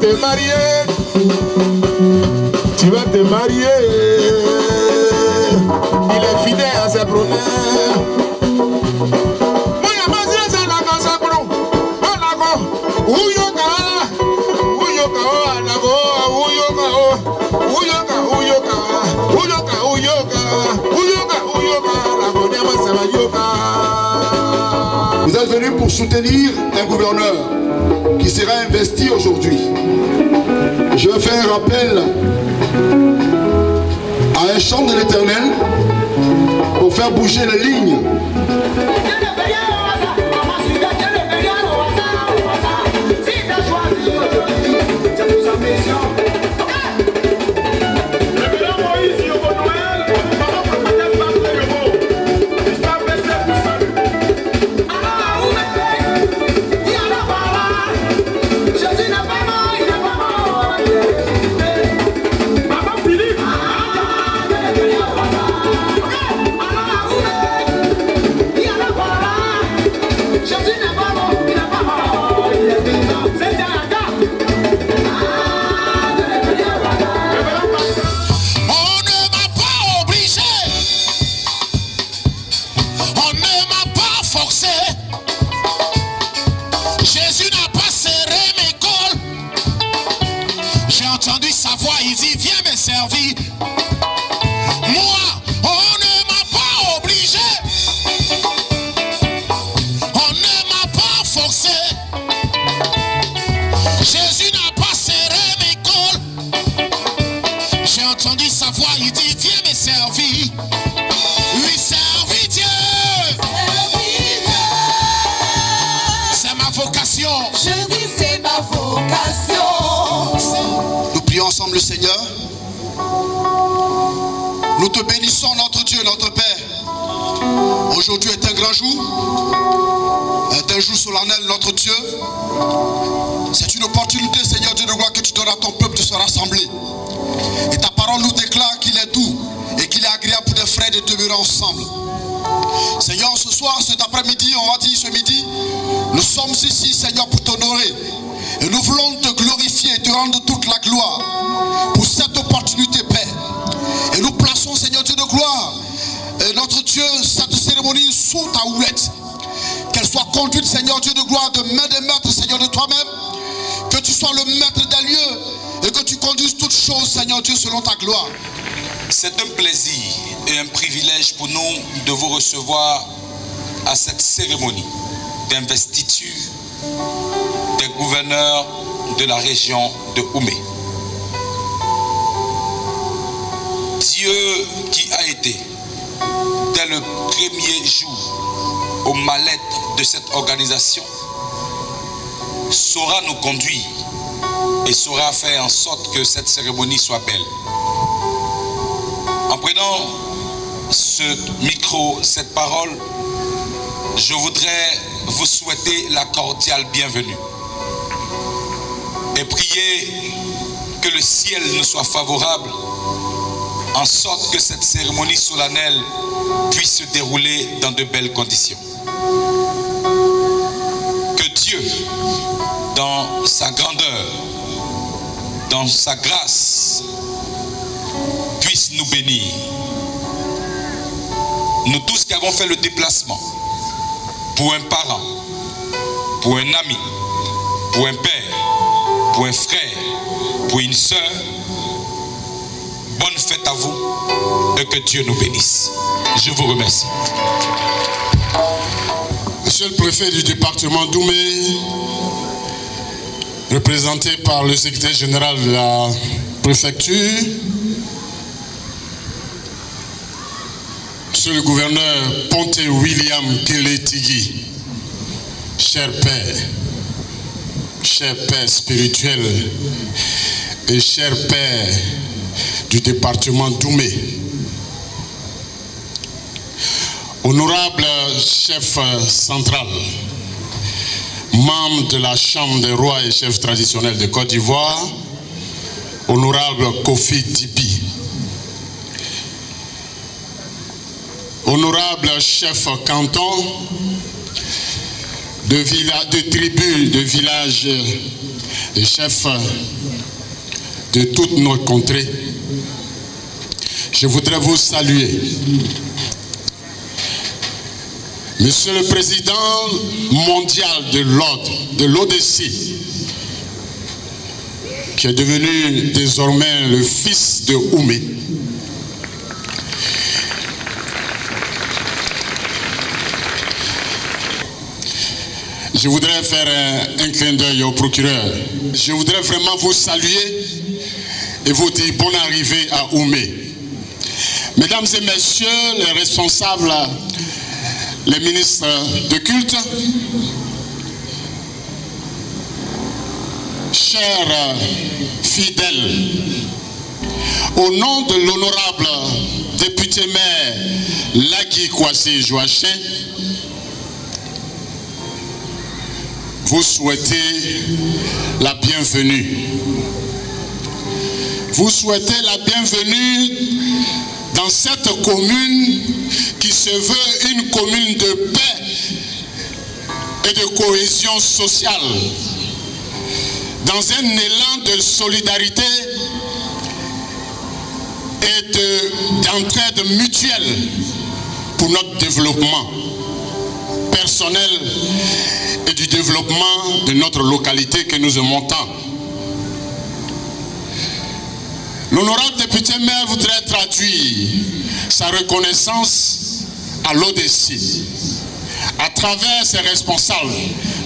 Te marier, tu vas te marier. Il est fidèle à ses promesses. Vous êtes venus pour soutenir un gouverneur qui sera investi aujourd'hui. Je fais un rappel à un chant de l'Éternel pour faire bouger les lignes. Le Seigneur, nous te bénissons, notre Dieu, notre Père. Aujourd'hui est un grand jour, est un jour solennel, notre Dieu. C'est une opportunité, Seigneur Dieu de gloire, que tu donnes à ton peuple de se rassembler. Et ta parole nous déclare qu'il est doux et qu'il est agréable pour des frères de demeurer ensemble. Seigneur, ce soir, cet après-midi, on va dire ce midi, nous sommes ici, Seigneur, pour t'honorer. Et nous voulons te glorifier et te rendre toute la gloire pour cette opportunité, Père. Et nous plaçons, Seigneur Dieu de gloire, notre Dieu, cette cérémonie sous ta houlette. Qu'elle soit conduite, Seigneur Dieu de gloire, de main des maîtres, Seigneur de toi-même. Que tu sois le maître des lieux et que tu conduises toutes choses, Seigneur Dieu, selon ta gloire. C'est un plaisir et un privilège pour nous de vous recevoir à cette cérémonie d'investiture des gouverneurs de la région de Oumé. Dieu qui a été, dès le premier jour, au mal-être de cette organisation, saura nous conduire et saura faire en sorte que cette cérémonie soit belle. En prenant ce micro, cette parole, je voudrais vous souhaiter la cordiale bienvenue et prier que le ciel nous soit favorable en sorte que cette cérémonie solennelle puisse se dérouler dans de belles conditions. Que Dieu, dans sa grandeur, dans sa grâce, puisse nous bénir. Nous tous qui avons fait le déplacement pour un parent, pour un ami, pour un père, pour un frère, pour une sœur, bonne fête à vous et que Dieu nous bénisse. Je vous remercie. Monsieur le préfet du département d'Oumé, représenté par le secrétaire général de la préfecture, Monsieur le gouverneur Ponte William Keletigi, cher père spirituel et cher père du département d'Oumé, honorable chef central, membre de la Chambre des rois et chef traditionnel de Côte d'Ivoire, honorable Kofi Tipi, honorable chef canton de tribus, de villages et chefs de toutes nos contrées, je voudrais vous saluer. Monsieur le Président mondial de l'ODC, qui est devenu désormais le fils de Oumé, je voudrais faire un clin d'œil au procureur. Je voudrais vraiment vous saluer et vous dire bonne arrivée à Oumé. Mesdames et messieurs les responsables, les ministres de culte, chers fidèles, au nom de l'honorable député maire Lagui Kwasi Joachim, vous souhaitez la bienvenue. Vous souhaitez la bienvenue dans cette commune qui se veut une commune de paix et de cohésion sociale, dans un élan de solidarité et d'entraide mutuelle pour notre développement personnel et du développement de notre localité que nous aimons tant. L'honorable député maire voudrait traduire sa reconnaissance à l'ODC à travers ses responsables,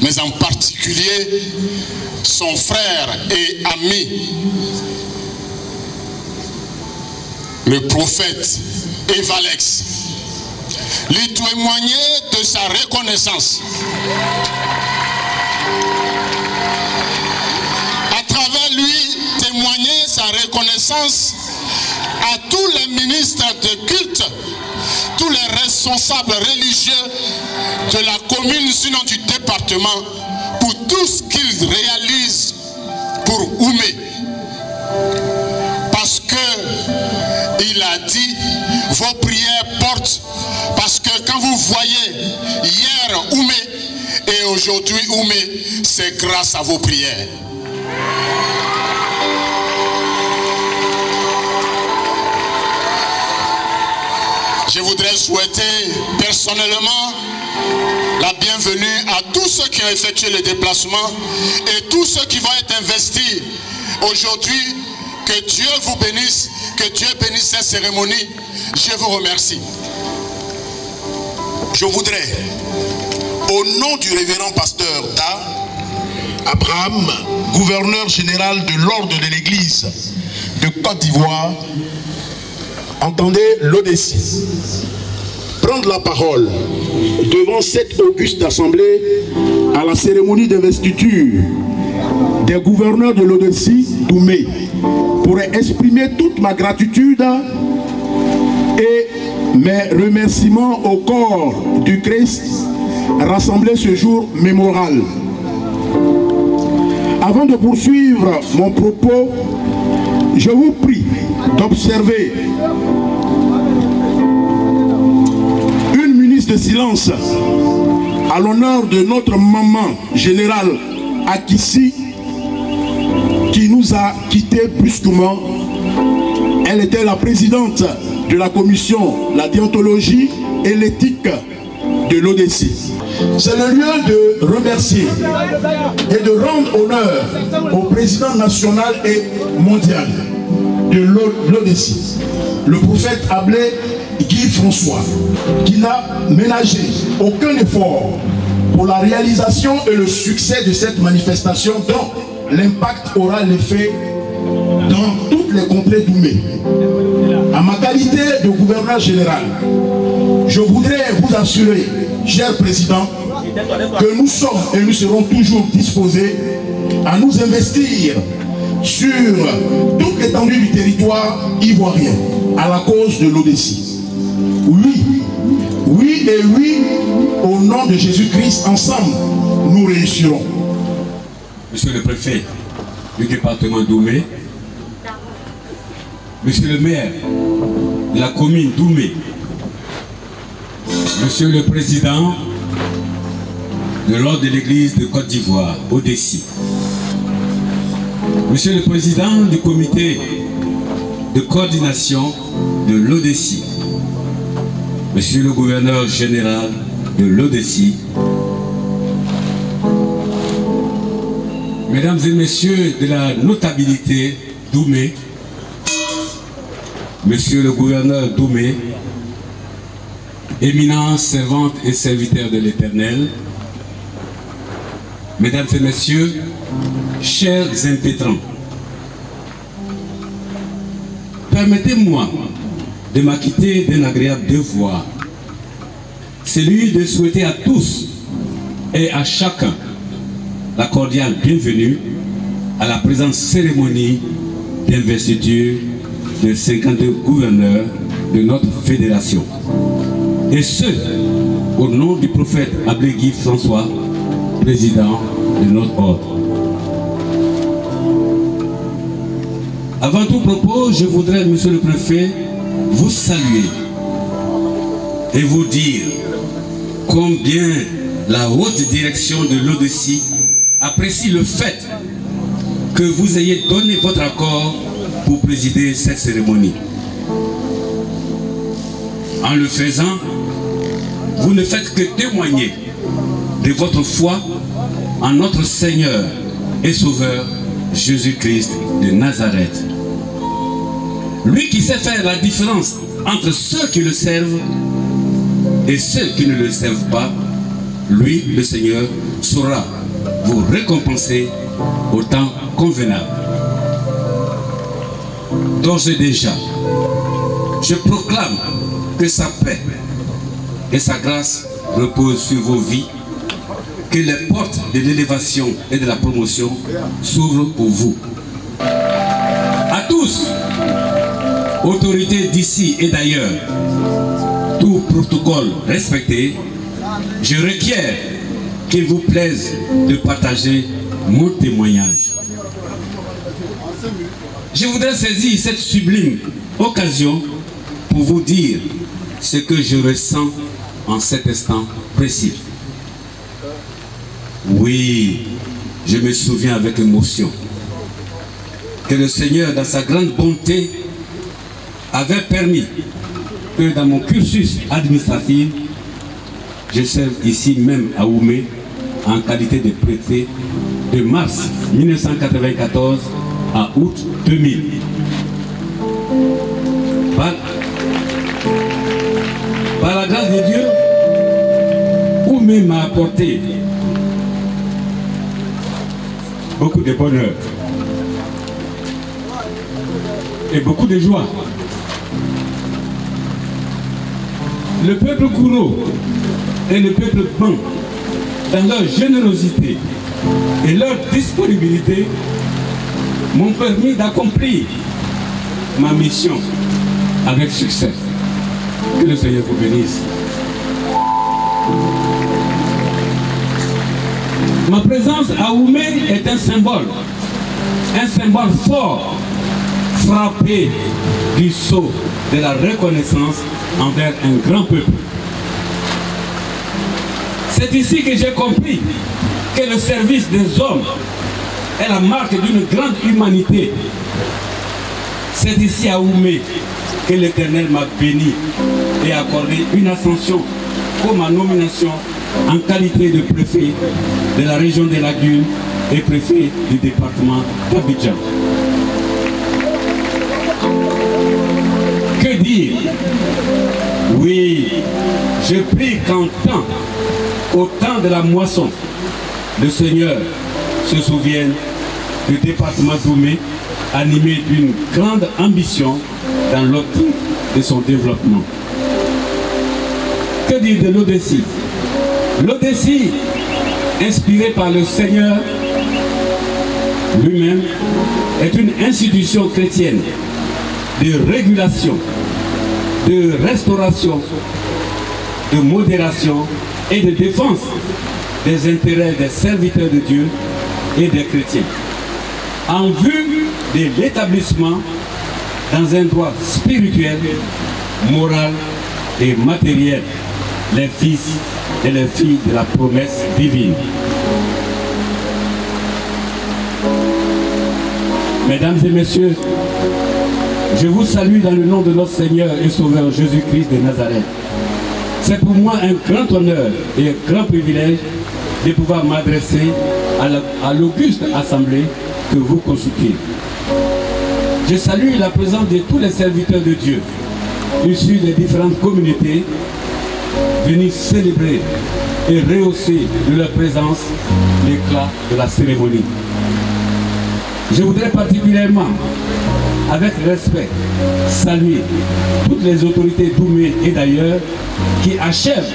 mais en particulier son frère et ami, le prophète Evalex, lui témoigner de sa reconnaissance. À travers lui, témoigner sa reconnaissance à tous les ministres de culte, tous les responsables religieux de la commune, sinon du département, pour tout ce qu'ils réalisent pour Oumé. Parce que il a dit, vos prières portent, parce que quand vous voyez hier Oumé et aujourd'hui Oumé, c'est grâce à vos prières. Je voudrais souhaiter personnellement la bienvenue à tous ceux qui ont effectué le déplacement et tous ceux qui vont être investis aujourd'hui. Que Dieu vous bénisse, que Dieu bénisse cette cérémonie. Je vous remercie. Je voudrais, au nom du révérend pasteur Da Abraham, gouverneur général de l'ordre de l'église de Côte d'Ivoire, entendez l'ODC prendre la parole devant cette auguste assemblée à la cérémonie d'investiture des gouverneurs de l'ODC d'Oumé, pour exprimer toute ma gratitude et mes remerciements au corps du Christ rassemblé ce jour mémorable. Avant de poursuivre mon propos, je vous prie d'observer une minute de silence à l'honneur de notre maman générale Akissi, qui nous a quittés brusquement. Elle était la présidente de la commission, la déontologie et l'éthique de l'ODC. C'est le lieu de remercier et de rendre honneur au président national et mondial de l'ODC, le prophète Ablé Guy François, qui n'a ménagé aucun effort pour la réalisation et le succès de cette manifestation dont l'impact aura l'effet dans toutes les contrées d'Oumé. À ma qualité de gouverneur général, Je voudrais vous assurer, cher président, que nous sommes et nous serons toujours disposés à nous investir sur toute l'étendue du territoire ivoirien à la cause de l'ODECI. Oui, oui et oui, au nom de Jésus-Christ, ensemble, nous réussirons. Monsieur le préfet du département d'Oumé, monsieur le maire de la commune d'Oumé, monsieur le président de l'ordre de l'église de Côte d'Ivoire, ODECI, monsieur le président du comité de coordination de l'ODECI, monsieur le gouverneur général de l'ODECI, mesdames et messieurs de la notabilité d'Oumé, monsieur le gouverneur d'Oumé, éminents servantes et serviteurs de l'Éternel, mesdames et messieurs, chers impétrants, permettez-moi de m'acquitter d'un agréable devoir, celui de souhaiter à tous et à chacun la cordiale bienvenue à la présente cérémonie d'investiture de 52 gouverneurs de notre fédération. Et ce, au nom du prophète Abbé Guy François, président de notre ordre. Avant tout propos, je voudrais, monsieur le préfet, vous saluer et vous dire combien la haute direction de l'ODECI apprécie le fait que vous ayez donné votre accord pour présider cette cérémonie. En le faisant, vous ne faites que témoigner de votre foi en notre Seigneur et Sauveur Jésus-Christ de Nazareth. Lui qui sait faire la différence entre ceux qui le servent et ceux qui ne le servent pas, lui, le Seigneur, saura vous récompenser au temps convenable. D'ores et déjà, je proclame que sa paix et sa grâce reposent sur vos vies, que les portes de l'élévation et de la promotion s'ouvrent pour vous. À tous, autorités d'ici et d'ailleurs, tout protocole respecté, je requiers qu'il vous plaise de partager mon témoignage. Je voudrais saisir cette sublime occasion pour vous dire ce que je ressens en cet instant précis. Oui, je me souviens avec émotion que le Seigneur, dans sa grande bonté, avait permis que dans mon cursus administratif, je serve ici même à Oumé en qualité de préfet de mars 1994 à août 2000. Par la grâce de Dieu, Oumé m'a apporté beaucoup de bonheur et beaucoup de joie. Le peuple Kouro et le peuple Ban, dans leur générosité et leur disponibilité, m'ont permis d'accomplir ma mission avec succès. Que le Seigneur vous bénisse. Ma présence à Oumé est un symbole fort, frappé du sceau de la reconnaissance envers un grand peuple. C'est ici que j'ai compris que le service des hommes est la marque d'une grande humanité. C'est ici à Oumé que l'Éternel m'a béni et accordé une ascension comme ma nomination en qualité de préfet de la région des Lagunes et préfet du département d'Abidjan. Que dire? Oui, je prie qu'en temps, au temps de la moisson, le Seigneur se souvienne du département d'Oumé, animé d'une grande ambition dans l'optique de son développement. Que dire de l'Odessi? L'Odessi, inspirée par le Seigneur lui-même, est une institution chrétienne de régulation, de restauration, de modération et de défense des intérêts des serviteurs de Dieu et des chrétiens, en vue de l'établissement dans un droit spirituel, moral et matériel, les fils et les filles de la promesse divine. Mesdames et messieurs, je vous salue dans le nom de notre Seigneur et Sauveur Jésus-Christ de Nazareth. C'est pour moi un grand honneur et un grand privilège de pouvoir m'adresser à l'auguste assemblée que vous constituez. Je salue la présence de tous les serviteurs de Dieu, issus des différentes communautés, venus célébrer et rehausser de leur présence l'éclat de la cérémonie. Je voudrais particulièrement, avec respect, saluer toutes les autorités d'Oumé et d'ailleurs qui achèvent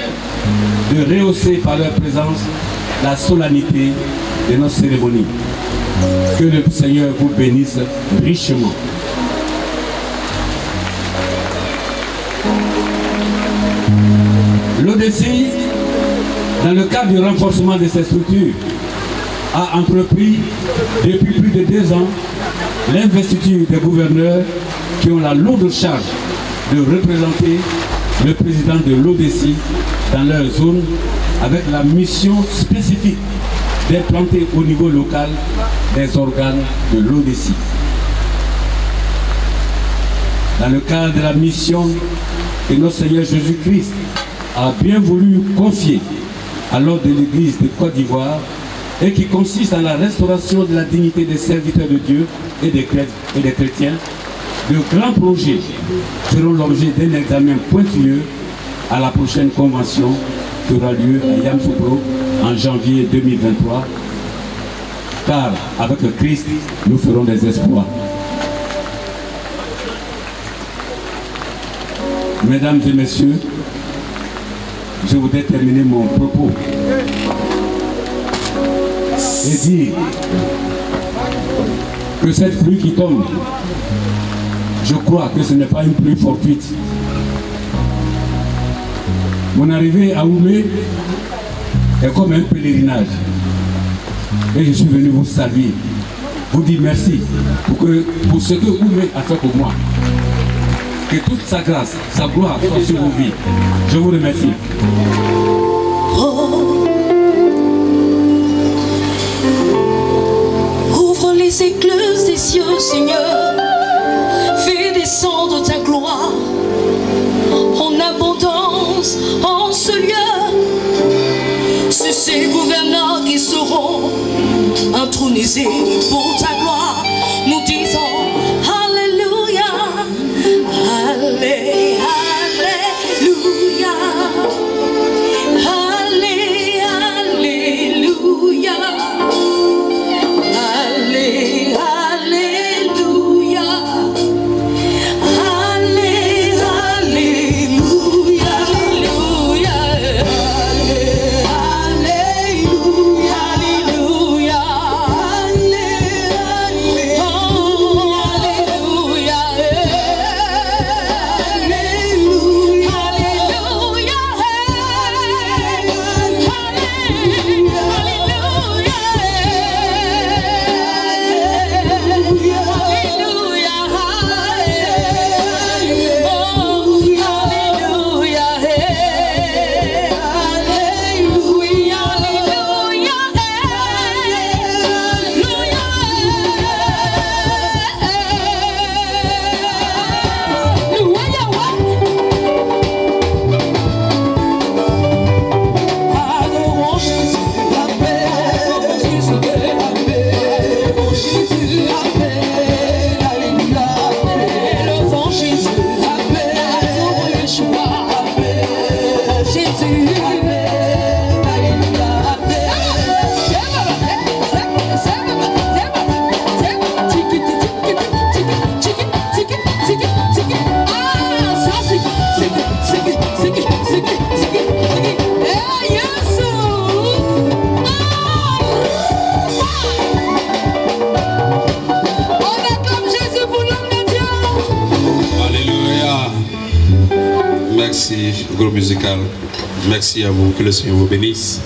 de rehausser par leur présence la solennité de notre cérémonie. Que le Seigneur vous bénisse richement. L'Odessi, dans le cadre du renforcement de ces structures, a entrepris depuis plus de 2 ans l'investiture des gouverneurs qui ont la lourde charge de représenter le président de l'Odessi dans leur zone avec la mission spécifique d'implanter au niveau local des organes de l'Odessi. Dans le cadre de la mission que notre Seigneur Jésus-Christ a bien voulu confier à l'ordre de l'Église de Côte d'Ivoire et qui consiste à la restauration de la dignité des serviteurs de Dieu et des chrétiens, de grands projets feront l'objet d'un examen pointilleux à la prochaine convention qui aura lieu à Yamoussoukro en janvier 2023, car avec le Christ, nous ferons des exploits. Mesdames et messieurs, je voudrais terminer mon propos et dire que cette pluie qui tombe, je crois que ce n'est pas une pluie fortuite. Mon arrivée à Oumé est comme un pèlerinage. Et je suis venu vous saluer, vous dire merci pour ce que Oumé a fait pour moi. Que toute sa grâce, sa gloire soit sur vos vies. Je vous remercie. Ouvre les écluses des cieux, Seigneur. Fais descendre ta gloire en abondance en ce lieu. C'est ces gouverneurs qui seront intronisés pour ta gloire. Nous disons Alléluia, Alléluia, Alléluia, Alléluia. merci, groupe musical. Merci à vous, que le Seigneur vous bénisse.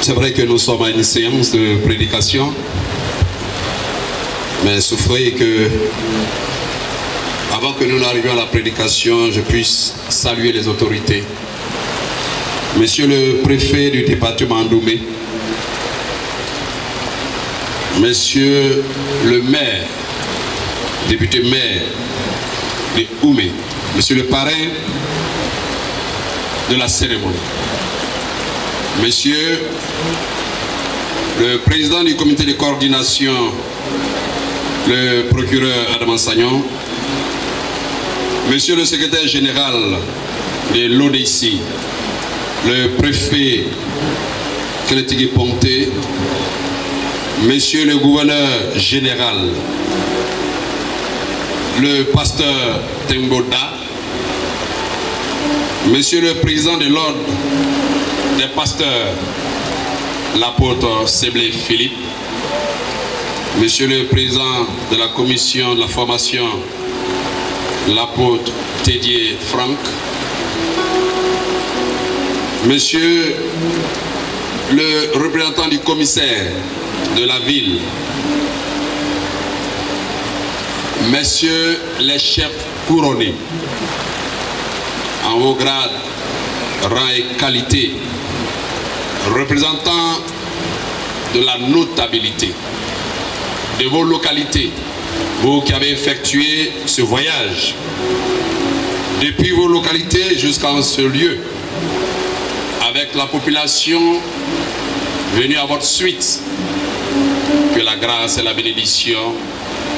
C'est vrai que nous sommes à une séance de prédication, mais souffrez que, avant que nous n'arrivions à la prédication, je puisse saluer les autorités. Monsieur le préfet du département d'Oumé, Monsieur le maire, député maire de Oumé, Monsieur le parrain de la cérémonie, Monsieur le président du comité de coordination, le procureur Adam Sagnon, Monsieur le secrétaire général de l'ODC, le préfet Keletigui Ponté, Monsieur le gouverneur général, le pasteur Temboda, Monsieur le président de l'ordre des pasteurs, l'apôtre Seblé Philippe, Monsieur le président de la commission de la formation, l'apôtre Tédier Franck, Monsieur le représentant du commissaire de la ville, Messieurs les chefs couronnés, en haut grade, rang et qualité, représentants de la notabilité de vos localités, vous qui avez effectué ce voyage depuis vos localités jusqu'à ce lieu, avec la population venue à votre suite, que la grâce et la bénédiction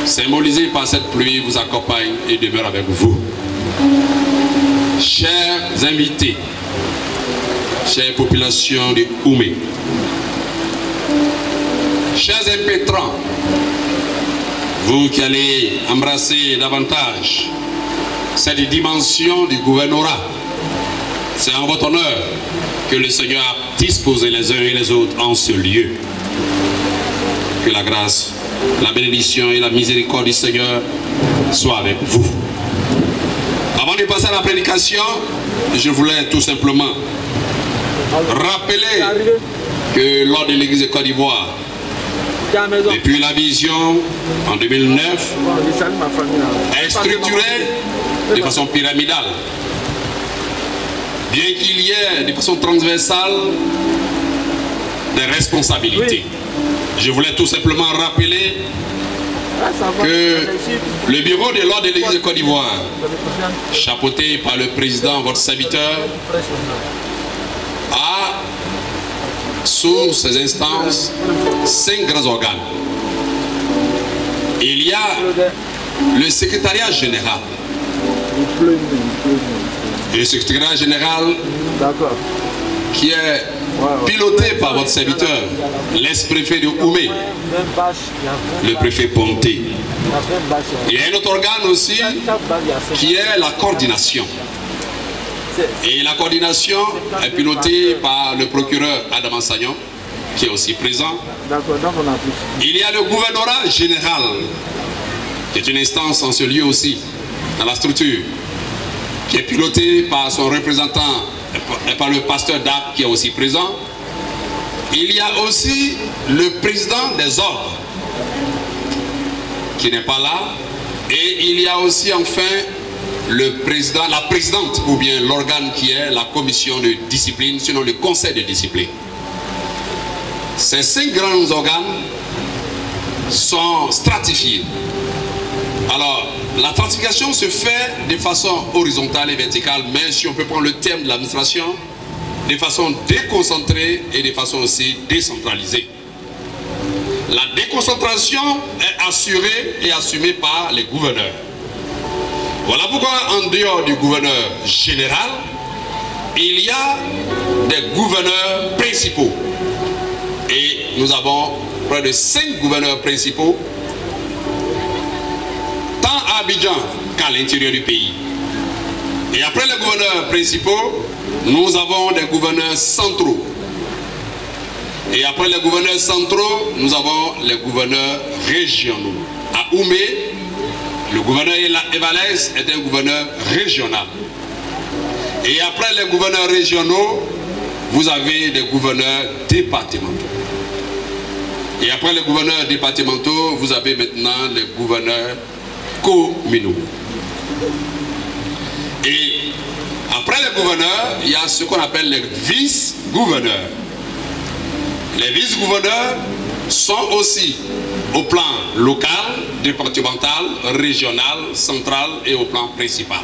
symbolisées par cette pluie vous accompagnent et demeurent avec vous. Chers invités, chère population de Oumé, chers impétrants, vous qui allez embrasser davantage cette dimension du gouvernorat, c'est en votre honneur que le Seigneur a disposé les uns et les autres en ce lieu. Que la grâce, la bénédiction et la miséricorde du Seigneur soient avec vous. Avant de passer à la prédication, je voulais tout simplement rappeler que lors de l'église de Côte d'Ivoire, depuis la vision en 2009, est structurée de façon pyramidale. Bien qu'il y ait de façon transversale des responsabilités. Je voulais tout simplement rappeler que le bureau de l'ordre de l'église de Côte d'Ivoire, chapeauté par le président, votre serviteur, a sous ses instances 5 grands organes. Il y a le secrétariat général. Le secrétariat général qui est piloté par votre serviteur, l'ex-préfet de Oumé, le préfet Ponté. Il y a un autre organe aussi qui est la coordination. Et la coordination est pilotée par le procureur Adam Sagnon, qui est aussi présent. Il y a le gouvernorat général, qui est une instance en ce lieu aussi, dans la structure, qui est piloté par son représentant et par le pasteur d'Arc qui est aussi présent. Il y a aussi le président des ordres qui n'est pas là. Et il y a aussi enfin le président, la présidente ou bien l'organe qui est la commission de discipline, sinon le conseil de discipline. Ces 5 grands organes sont stratifiés. Alors, la stratification se fait de façon horizontale et verticale, mais si on peut prendre le terme de l'administration, de façon déconcentrée et de façon aussi décentralisée. La déconcentration est assurée et assumée par les gouverneurs. Voilà pourquoi en dehors du gouverneur général, il y a des gouverneurs principaux. Et nous avons près de 5 gouverneurs principaux, tant à Abidjan qu'à l'intérieur du pays. Et après les gouverneurs principaux, nous avons des gouverneurs centraux. Et après les gouverneurs centraux, nous avons les gouverneurs régionaux. À Oumé, le gouverneur Evalès est un gouverneur régional. Et après les gouverneurs régionaux, vous avez les gouverneurs départementaux. Et après les gouverneurs départementaux, vous avez maintenant les gouverneurs communaux. Et après les gouverneurs, il y a ce qu'on appelle les vice-gouverneurs. Les vice-gouverneurs sont aussi au plan local, départemental, régional, central et au plan principal.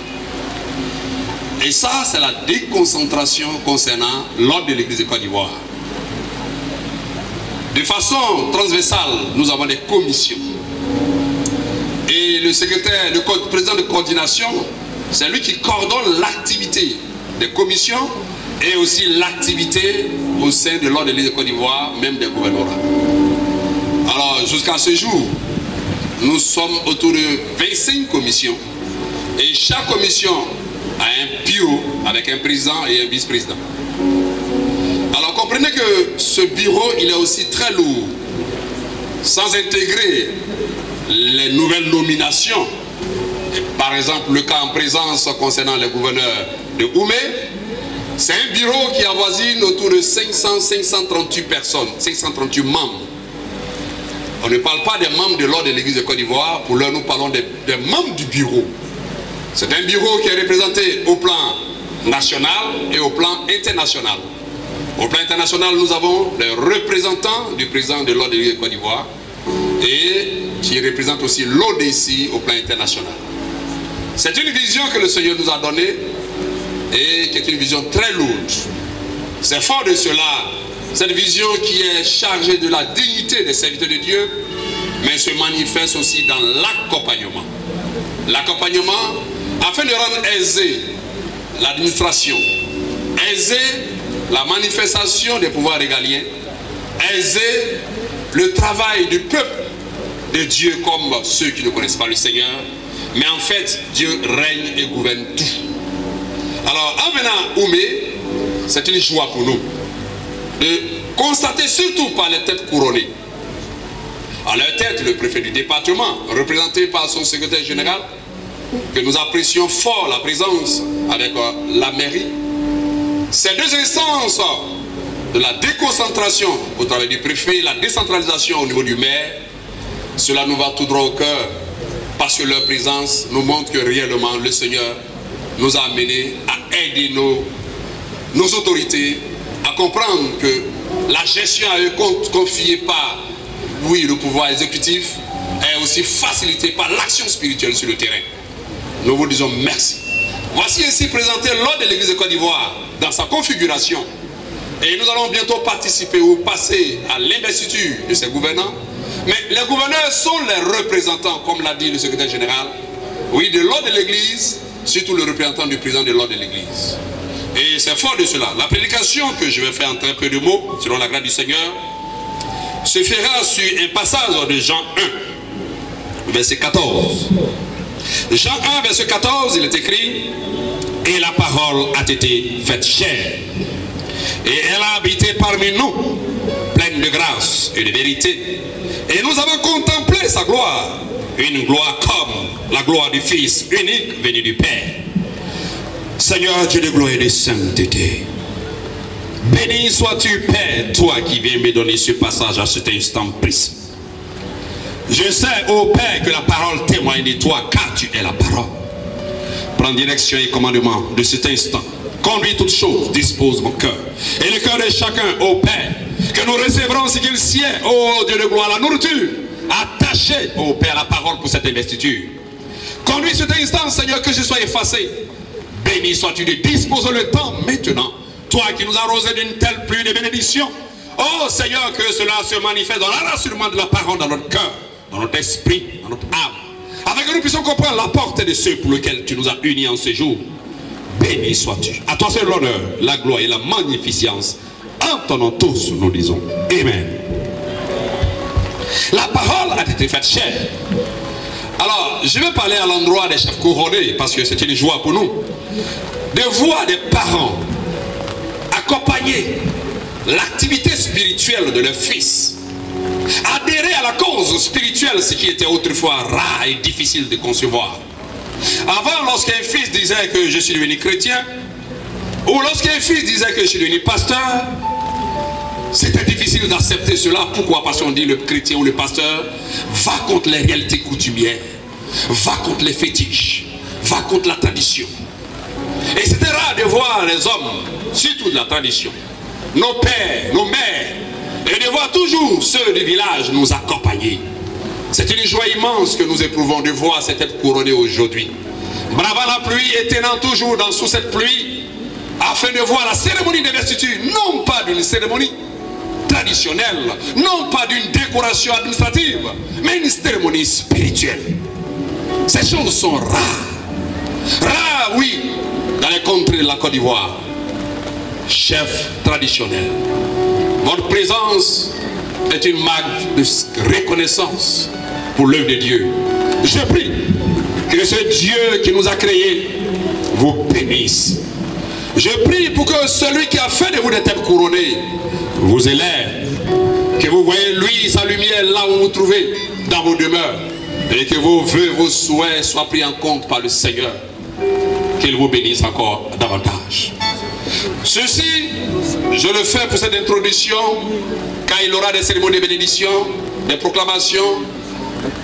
Et ça, c'est la déconcentration concernant l'ordre de l'Église de Côte d'Ivoire. De façon transversale, nous avons des commissions. Et le secrétaire, le président de coordination, c'est lui qui coordonne l'activité des commissions et aussi l'activité au sein de l'ordre de l'Église de Côte d'Ivoire, même des gouvernorats. Alors, jusqu'à ce jour, nous sommes autour de 25 commissions. Et chaque commission a un bureau avec un président et un vice-président. Alors, comprenez que ce bureau, il est aussi très lourd. Sans intégrer les nouvelles nominations. Par exemple, le cas en présence concernant les gouverneurs de Oumé, c'est un bureau qui avoisine autour de 538 personnes, 538 membres. On ne parle pas des membres de l'ordre de l'Église de Côte d'Ivoire, pour l'heure nous parlons des membres du bureau. C'est un bureau qui est représenté au plan national et au plan international. Au plan international, nous avons les représentants du président de l'ordre de l'Église de Côte d'Ivoire et qui représente aussi l'ODC au plan international. C'est une vision que le Seigneur nous a donnée et qui est une vision très lourde. C'est fort de cela, cette vision qui est chargée de la dignité des serviteurs de Dieu, mais se manifeste aussi dans l'accompagnement. L'accompagnement afin de rendre aisé l'administration, aisé la manifestation des pouvoirs régaliens, aisé le travail du peuple de Dieu comme ceux qui ne connaissent pas le Seigneur. Mais en fait, Dieu règne et gouverne tout. Alors, en venant à Oumé, c'est une joie pour nous de constater, surtout par les têtes couronnées. À leur tête, le préfet du département, représenté par son secrétaire général, que nous apprécions fort la présence avec la mairie. Ces deux instances de la déconcentration au travers du préfet, la décentralisation au niveau du maire, cela nous va tout droit au cœur, parce que leur présence nous montre que réellement le Seigneur nous a amenés à aider nos autorités à comprendre que la gestion à eux confiée par, oui, le pouvoir exécutif est aussi facilitée par l'action spirituelle sur le terrain. Nous vous disons merci. Voici ainsi présenté l'ordre de l'Église de Côte d'Ivoire dans sa configuration. Et nous allons bientôt participer ou passer à l'investiture de ces gouvernants. Mais les gouverneurs sont les représentants, comme l'a dit le secrétaire général, oui, de l'ordre de l'Église, surtout le représentant du président de l'ordre de l'Église. Et c'est fort de cela. La prédication que je vais faire en très peu de mots, selon la grâce du Seigneur, se fera sur un passage de Jean 1, verset 14. Jean 1, verset 14, il est écrit: et la parole a été faite chair, et elle a habité parmi nous, pleine de grâce et de vérité. Et nous avons contemplé sa gloire, une gloire comme la gloire du Fils unique venu du Père. Seigneur Dieu de gloire et de sainteté, béni sois-tu, Père, toi qui viens me donner ce passage à cet instant précis. Je sais, ô Père, que la parole témoigne de toi, car tu es la parole. Prends direction et commandement de cet instant. Conduis toutes choses, dispose mon cœur. Et le cœur de chacun, ô Père, que nous recevrons ce qu'il sied, ô Dieu de gloire, la nourriture. Attaché, ô Père, la parole pour cette investiture. Conduis cet instant, Seigneur, que je sois effacé. Béni sois-tu, dispose le temps maintenant. Toi qui nous arrosais d'une telle pluie de bénédiction. Oh Seigneur, que cela se manifeste dans l'assurement de la parole dans notre cœur, dans notre esprit, dans notre âme. Afin que nous puissions comprendre la portée de ceux pour lesquels tu nous as unis en ce jour. Béni sois-tu. À toi c'est l'honneur, la gloire et la magnificence. En ton nom tous, nous disons Amen. La parole a été faite chair. Alors, je vais parler à l'endroit des chefs couronnés, parce que c'est une joie pour nous, de voir des parents accompagner l'activité spirituelle de leurs fils. adhérer à la cause spirituelle, ce qui était autrefois rare et difficile de concevoir. Avant, lorsqu'un fils disait que je suis devenu chrétien, ou lorsqu'un fils disait que je suis devenu pasteur, c'était difficile d'accepter cela. Pourquoi? Parce qu'on dit le chrétien ou le pasteur va contre les réalités coutumières, va contre les fétiches, va contre la tradition. Et c'était rare de voir les hommes, surtout de la tradition, nos pères, nos mères, et de voir toujours ceux du village nous accompagner. C'est une joie immense que nous éprouvons de voir cette tête couronnée aujourd'hui. Bravant la pluie et tenant toujours sous cette pluie, afin de voir la cérémonie d'investiture, non pas d'une cérémonie traditionnelle, non pas d'une décoration administrative, mais une cérémonie spirituelle. Ces choses sont rares. Rares, oui, dans les contrées de la Côte d'Ivoire. Chef traditionnel, votre présence est une marque de reconnaissance pour l'œuvre de Dieu. Je prie que ce Dieu qui nous a créés vous bénisse. Je prie pour que celui qui a fait de vous des têtes couronnées vous élève, que vous voyez lui, sa lumière là où vous vous trouvez, dans vos demeures, et que vos vœux, vos souhaits soient pris en compte par le Seigneur. Qu'il vous bénisse encore davantage. Ceci, je le fais pour cette introduction, quand il y aura des cérémonies de bénédiction, des proclamations,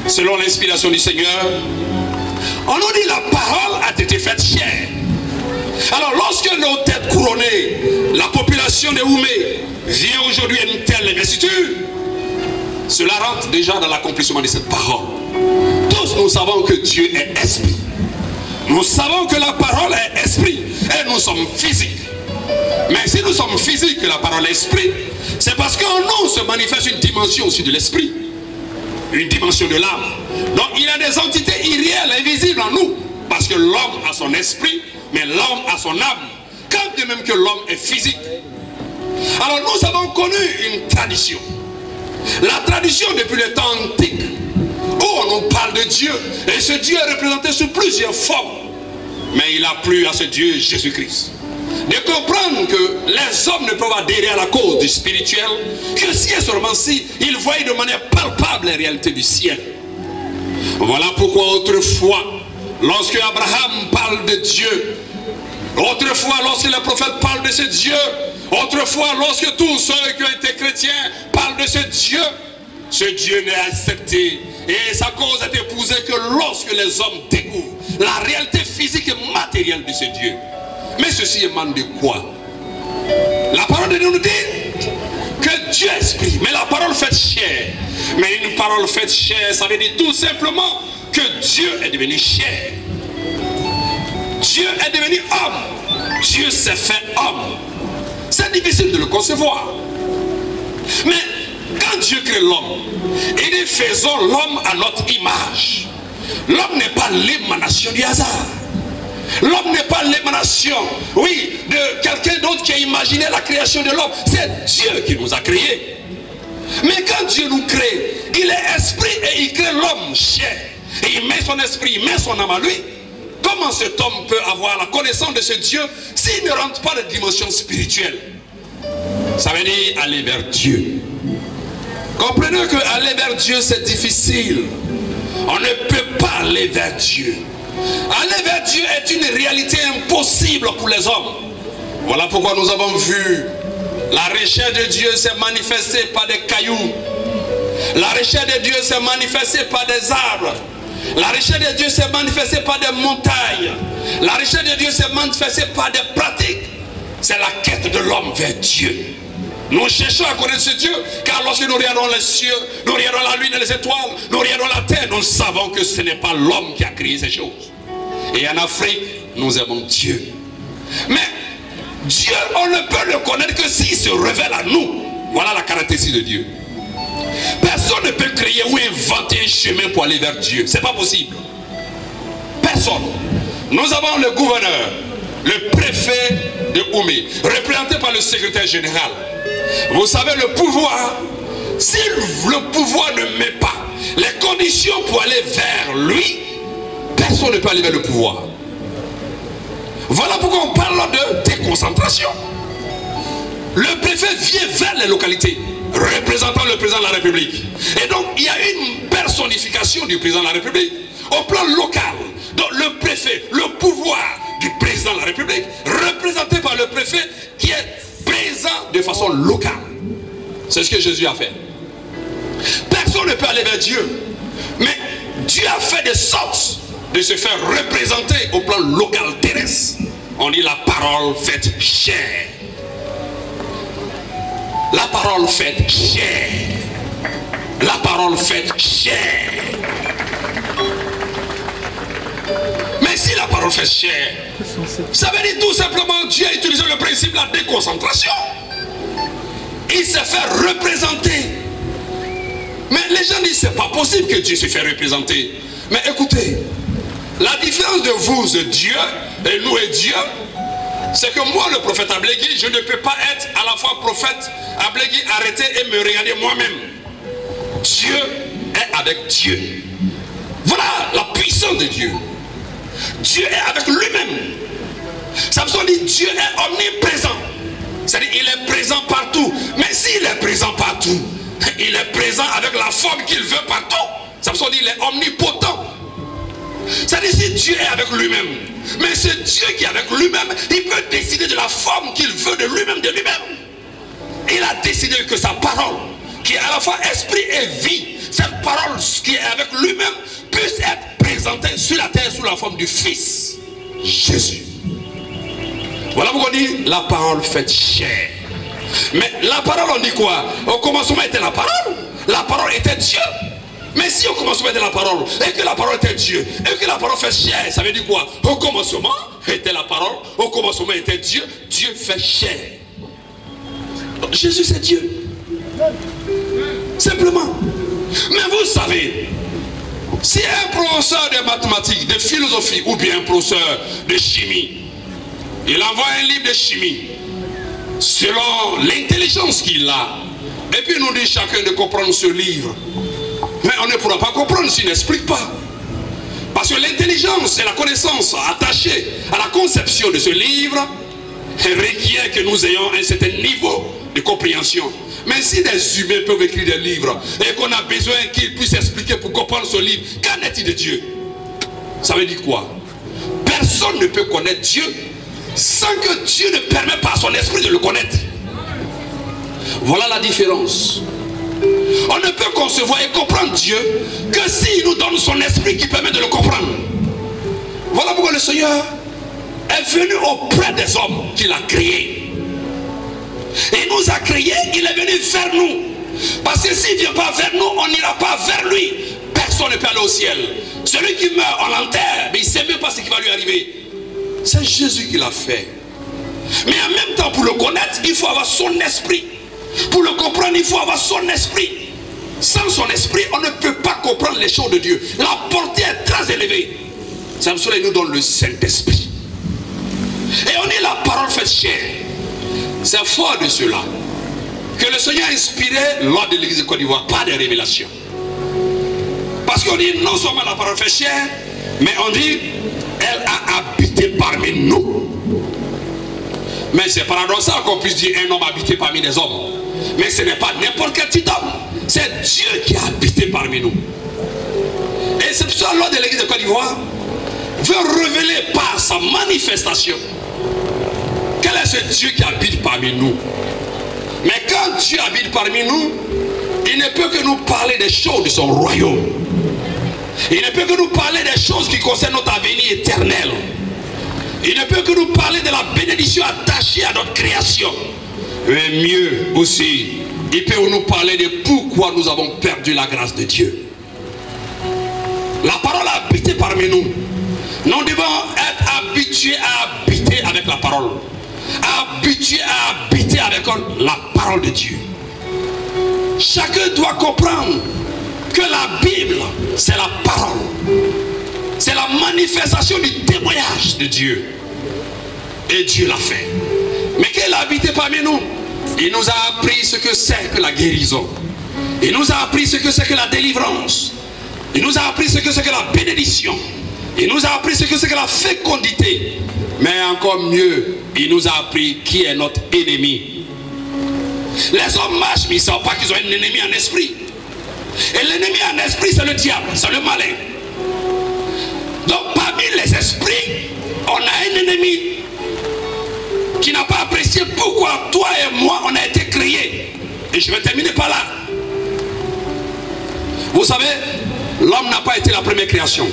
selon l'inspiration du Seigneur. On nous dit la parole a été faite chair. Alors lorsque nos têtes couronnées, la population de Oumé vient aujourd'hui à une telle investiture, cela rentre déjà dans l'accomplissement de cette parole. Tous nous savons que Dieu est esprit. Nous savons que la parole est esprit et nous sommes physiques. Mais si nous sommes physiques et la parole est esprit, c'est parce qu'en nous se manifeste une dimension aussi de l'esprit, une dimension de l'âme. Donc il y a des entités irréelles, invisibles en nous, parce que l'homme a son esprit, mais l'homme a son âme, quand de même que l'homme est physique. Alors nous avons connu une tradition. La tradition depuis le temps antique, où on nous parle de Dieu, et ce Dieu est représenté sous plusieurs formes. Mais il a plu à ce Dieu Jésus-Christ de comprendre que les hommes ne peuvent adhérer à la cause du spirituel que si et seulement si ils voient de manière palpable les réalités du ciel. Voilà pourquoi autrefois, lorsque Abraham parle de Dieu, autrefois lorsque les prophètes parlent de ce Dieu, autrefois lorsque tous ceux qui ont été chrétiens parlent de ce Dieu n'est accepté. Et sa cause est épousée que lorsque les hommes découvrent la réalité physique et matérielle de ce Dieu. Mais ceci émane de quoi? La parole de Dieu nous dit que Dieu est esprit, mais la parole faite chair. Mais une parole faite chair, ça veut dire tout simplement que Dieu est devenu chair. Dieu est devenu homme. Dieu s'est fait homme. C'est difficile de le concevoir. Mais quand Dieu crée l'homme, il dit faisons l'homme à notre image. L'homme n'est pas l'émanation du hasard. L'homme n'est pas l'émanation, oui, de quelqu'un d'autre qui a imaginé la création de l'homme. C'est Dieu qui nous a créés. Mais quand Dieu nous crée, il est esprit et il crée l'homme chair. Et il met son esprit, il met son âme à lui. Comment cet homme peut avoir la connaissance de ce Dieu s'il ne rentre pas dans la dimension spirituelle? Ça veut dire aller vers Dieu. Comprenez que aller vers Dieu c'est difficile. On ne peut pas aller vers Dieu. Aller vers Dieu est une réalité impossible pour les hommes. Voilà pourquoi nous avons vu la recherche de Dieu s'est manifestée par des cailloux. La recherche de Dieu s'est manifestée par des arbres. La recherche de Dieu s'est manifestée par des montagnes. La recherche de Dieu s'est manifestée par des pratiques. C'est la quête de l'homme vers Dieu. Nous cherchons à connaître ce Dieu, car lorsque nous regardons les cieux, nous regardons la lune et les étoiles, nous regardons la terre, nous savons que ce n'est pas l'homme qui a créé ces choses. Et en Afrique, nous aimons Dieu. Mais Dieu, on ne peut le connaître que s'il se révèle à nous. Voilà la caractéristique de Dieu. Personne ne peut créer ou inventer un chemin pour aller vers Dieu. Ce n'est pas possible. Personne. Nous avons le gouverneur, le préfet de Oumé, représenté par le secrétaire général. Vous savez, le pouvoir, si le pouvoir ne met pas les conditions pour aller vers lui, personne ne peut aller vers le pouvoir. Voilà pourquoi on parle de déconcentration. Le préfet vient vers les localités, représentant le président de la République. Et donc, il y a une personnification du président de la République au plan local. Donc, le préfet, le pouvoir du président de la République, représenté par le préfet qui est présent de façon locale. C'est ce que Jésus a fait. Personne ne peut aller vers Dieu, mais Dieu a fait de sorte de se faire représenter au plan local terrestre. On dit la parole faite chair. La parole faite chair. La parole faite chair. Mais si la parole fait chair, ça veut dire tout simplement Dieu a utilisé le principe de la déconcentration. Il s'est fait représenter. Mais les gens disent c'est pas possible que Dieu se fait représenter. Mais écoutez, la différence de vous et Dieu, et nous et Dieu, c'est que moi le prophète Ablegui, je ne peux pas être à la fois prophète Ablegui arrêté et me regarder moi-même. Dieu est avec Dieu. Voilà la puissance de Dieu. Dieu est avec lui-même. Samson dit Dieu est omniprésent. C'est-à-dire il est présent partout. Mais s'il est présent partout, il est présent avec la forme qu'il veut partout. Samson dit il est omnipotent. C'est-à-dire si Dieu est avec lui-même, mais ce Dieu qui est avec lui-même, il peut décider de la forme qu'il veut de lui-même, Il a décidé que sa parole, qui est à la fois esprit et vie, cette parole qui est avec lui-même, puisse être présentée sur la terre sous la forme du Fils, Jésus. Voilà pourquoi on dit la parole faite chair. Mais la parole, on dit quoi? Au commencement était la parole. La parole était Dieu. Mais si au commencement était la parole, et que la parole était Dieu, et que la parole fait chair, ça veut dire quoi? Au commencement était la parole, au commencement était Dieu, Dieu fait chair. Donc, Jésus c'est Dieu. Simplement. Mais vous savez, si un professeur de mathématiques, de philosophie, ou bien un professeur de chimie, il envoie un livre de chimie, selon l'intelligence qu'il a, et puis il nous dit chacun de comprendre ce livre, mais on ne pourra pas comprendre s'il n'explique pas. Parce que l'intelligence et la connaissance attachée à la conception de ce livre requiert que nous ayons un certain niveau de compréhension. Mais si des humains peuvent écrire des livres et qu'on a besoin qu'ils puissent expliquer pour comprendre ce livre, qu'en est-il de Dieu? Ça veut dire quoi? Personne ne peut connaître Dieu sans que Dieu ne permette pas à son esprit de le connaître. Voilà la différence. On ne peut concevoir et comprendre Dieu que s'il nous donne son esprit qui permet de le comprendre. Voilà pourquoi le Seigneur est venu auprès des hommes qu'il a créés. Il nous a créés, il est venu vers nous. Parce que s'il ne vient pas vers nous, on n'ira pas vers lui. Personne ne peut aller au ciel. Celui qui meurt, on l'enterre, mais il ne sait même pas ce qui va lui arriver. C'est Jésus qui l'a fait. Mais en même temps, pour le connaître, il faut avoir son esprit. Pour le comprendre, il faut avoir son esprit. Sans son esprit, on ne peut pas comprendre les choses de Dieu. La portée est très élevée. C'est pour cela qu'il nous donne le Saint-Esprit. Et on est la parole faite chair. C'est fort de cela que le Seigneur a inspiré lors de l'église de Côte d'Ivoire par des révélations. Parce qu'on dit non seulement la parole faite chair, mais on dit elle a habité parmi nous. Mais c'est paradoxal qu'on puisse dire un homme habité parmi des hommes. Mais ce n'est pas n'importe quel petit homme. C'est Dieu qui a habité parmi nous. Et c'est pour ça lors de l'église de Côte d'Ivoire veut révéler par sa manifestation quel est ce Dieu qui habite parmi nous. Mais quand Dieu habite parmi nous, il ne peut que nous parler des choses de son royaume. Il ne peut que nous parler des choses qui concernent notre avenir éternel. Il ne peut que nous parler de la bénédiction attachée à notre création. Mais mieux aussi, il peut nous parler de pourquoi nous avons perdu la grâce de Dieu. La parole a habité parmi nous. Nous devons être habitués à habiter avec la parole. Habitués à habiter avec la parole de Dieu. Chacun doit comprendre que la Bible, c'est la parole. C'est la manifestation du témoignage de Dieu. Et Dieu l'a fait. Mais qu'il a habité parmi nous, il nous a appris ce que c'est que la guérison. Il nous a appris ce que c'est que la délivrance. Il nous a appris ce que c'est que la bénédiction. Il nous a appris ce que c'est que la fécondité. Mais encore mieux, il nous a appris qui est notre ennemi. Les hommes marchent, mais ils ne savent pas qu'ils ont un ennemi en esprit. Et l'ennemi en esprit, c'est le diable, c'est le malin. Donc parmi les esprits, on a un ennemi qui n'a pas apprécié pourquoi toi et moi, on a été créés. Et je vais terminer par là. Vous savez, l'homme n'a pas été la première création,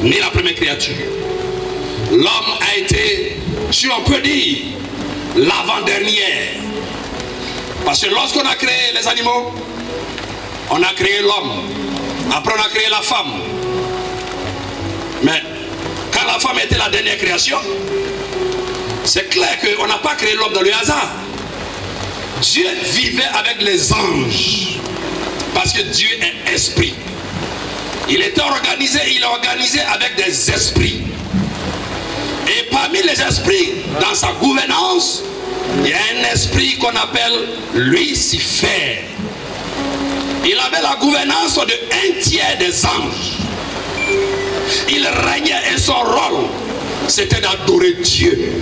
ni la première créature. L'homme a été, si on peut dire, l'avant-dernière. Parce que lorsqu'on a créé les animaux, on a créé l'homme. Après on a créé la femme. Mais quand la femme était la dernière création, c'est clair qu'on n'a pas créé l'homme dans le hasard. Dieu vivait avec les anges. Parce que Dieu est esprit. Il était organisé, il est organisé avec des esprits. Et parmi les esprits, dans sa gouvernance, il y a un esprit qu'on appelle Lucifer. Il avait la gouvernance de 1/3 des anges. Il régnait et son rôle, c'était d'adorer Dieu.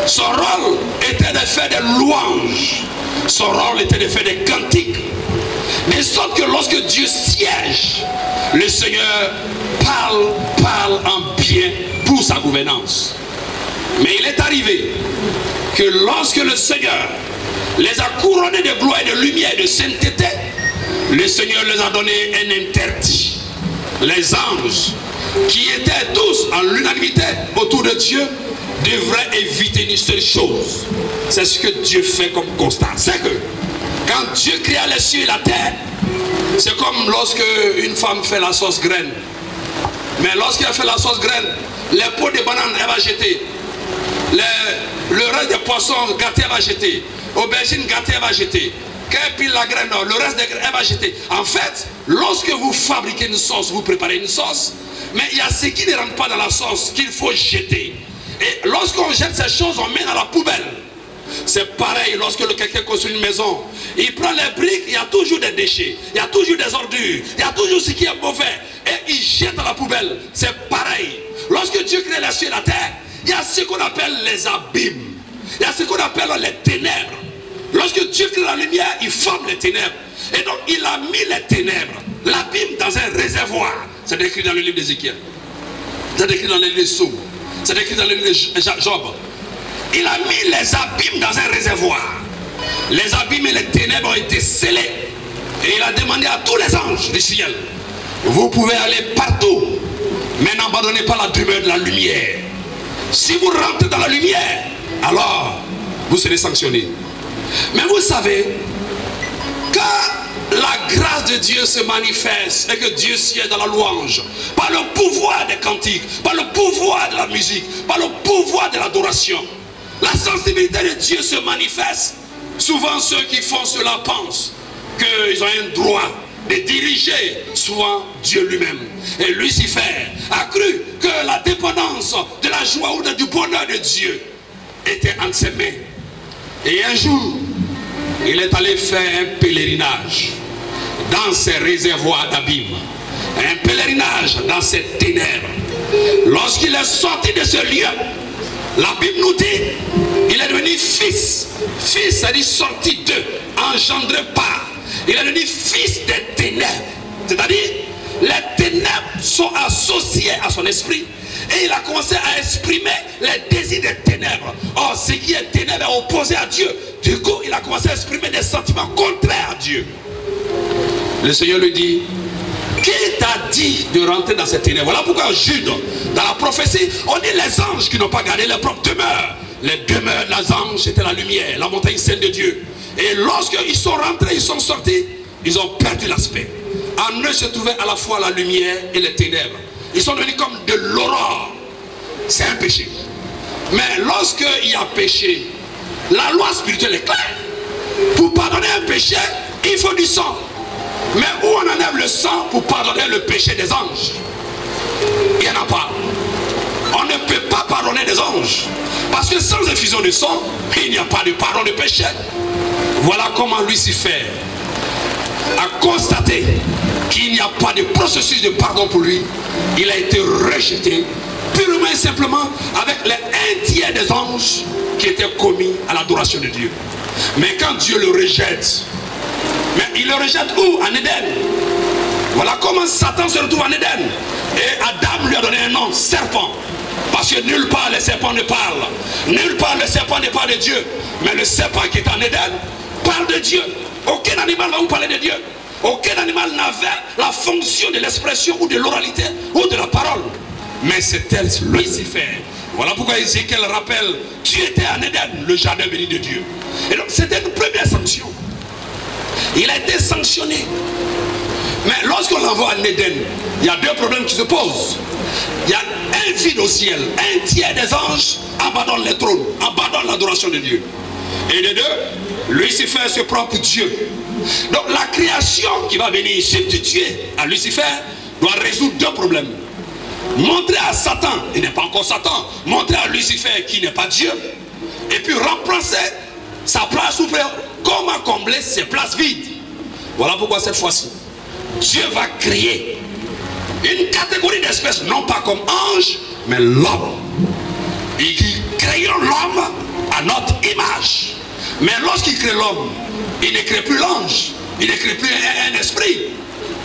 Son rôle était de faire des louanges. Son rôle était de faire des cantiques. De sorte que lorsque Dieu siège, le Seigneur parle en bien pour sa gouvernance. Mais il est arrivé que lorsque le Seigneur les a couronnés de gloire et de lumière et de sainteté, le Seigneur les a donné un interdit. Les anges, qui étaient tous en l'unanimité autour de Dieu, devraient éviter une seule chose. C'est ce que Dieu fait comme constat. C'est que quand Dieu créa les cieux et la terre, c'est comme lorsque une femme fait la sauce graine. Mais lorsqu'elle fait la sauce graine, les peaux de banane, elle va jeter. Le reste des poissons gâtés, elle va jeter. Aubergine gâtée, elle va jeter. Quand elle pile la graine, le reste des graines, elle va jeter. En fait, lorsque vous fabriquez une sauce, vous préparez une sauce, mais il y a ce qui ne rentre pas dans la sauce qu'il faut jeter. Et lorsqu'on jette ces choses, on met dans la poubelle. C'est pareil lorsque quelqu'un construit une maison. Il prend les briques, il y a toujours des déchets, il y a toujours des ordures, il y a toujours ce qui est mauvais. Et il jette dans la poubelle. C'est pareil. Lorsque Dieu crée les cieux et la terre, il y a ce qu'on appelle les abîmes. Il y a ce qu'on appelle les ténèbres. Lorsque Dieu crée la lumière, il forme les ténèbres. Et donc il a mis les ténèbres, l'abîme dans un réservoir. C'est décrit dans le livre d'Ézéchiel. C'est décrit dans le livre de Somme. C'est décrit dans le livre de Job. Il a mis les abîmes dans un réservoir. Les abîmes et les ténèbres ont été scellés. Et il a demandé à tous les anges du ciel: vous pouvez aller partout, mais n'abandonnez pas la demeure de la lumière. Si vous rentrez dans la lumière, alors vous serez sanctionnés. Mais vous savez, quand la grâce de Dieu se manifeste et que Dieu siège dans la louange, par le pouvoir des cantiques, par le pouvoir de la musique, par le pouvoir de l'adoration, la sensibilité de Dieu se manifeste. Souvent ceux qui font cela pensent qu'ils ont un droit de diriger souvent Dieu lui-même. Et Lucifer a cru que la dépendance de la joie ou du bonheur de Dieu était entre ses mains. Et un jour, il est allé faire un pèlerinage dans ces réservoirs d'abîmes, un pèlerinage dans ces ténèbres. Lorsqu'il est sorti de ce lieu, la Bible nous dit, il est devenu fils. Fils, c'est-à-dire sorti d'eux, engendré par. Il est devenu fils des ténèbres. C'est-à-dire, les ténèbres sont associées à son esprit. Et il a commencé à exprimer les désirs des ténèbres. Or, ce qui est ténèbres est opposé à Dieu. Du coup, il a commencé à exprimer des sentiments contraires à Dieu. Le Seigneur lui dit: qui t'a dit de rentrer dans ces ténèbres? Voilà pourquoi Jude, dans la prophétie, on dit les anges qui n'ont pas gardé leur propre demeure. Les demeures des anges, c'était la lumière, la montagne sainte de Dieu. Et lorsqu'ils sont rentrés, ils sont sortis, ils ont perdu l'aspect. En eux se trouvait à la fois la lumière et les ténèbres. Ils sont devenus comme de l'aurore. C'est un péché. Mais lorsqu'il y a péché, la loi spirituelle est claire. Pour pardonner un péché, il faut du sang. Mais où on enlève le sang pour pardonner le péché des anges? Il n'y en a pas. On ne peut pas pardonner des anges. Parce que sans effusion de sang, il n'y a pas de pardon de péché. Voilà comment Lucifer a constaté qu'il n'y a pas de processus de pardon pour lui. Il a été rejeté purement et simplement avec les 1/3 des anges qui étaient commis à l'adoration de Dieu. Mais quand Dieu le rejette, mais il le rejette où? En Éden. Voilà comment Satan se retrouve en Éden. Et Adam lui a donné un nom, serpent. Parce que nulle part le serpent ne parle. Nulle part le serpent ne parle de Dieu. Mais le serpent qui est en Éden parle de Dieu. Aucun animal va vous parler de Dieu. Aucun animal n'avait la fonction de l'expression ou de l'oralité ou de la parole. Mais c'était Lucifer. Voilà pourquoi Ézéchiel rappelle, tu étais en Éden, le jardin béni de Dieu. Et donc c'était une première sanction. Il a été sanctionné. Mais lorsqu'on l'envoie en Éden, il y a deux problèmes qui se posent. Il y a un vide au ciel. Un tiers des anges abandonnent les trônes, abandonnent l'adoration de Dieu. Et de deux, Lucifer se prend pour Dieu. Donc la création qui va venir substituer à Lucifer doit résoudre deux problèmes. Montrer à Satan, il n'est pas encore Satan, montrer à Lucifer qui n'est pas Dieu, et puis remplacer sa place ou comment combler ses places vides. Voilà pourquoi cette fois-ci, Dieu va créer une catégorie d'espèces, non pas comme ange, mais l'homme. Et il crée l'homme à notre image. Mais lorsqu'il crée l'homme, il ne crée plus l'ange, il ne crée plus un esprit.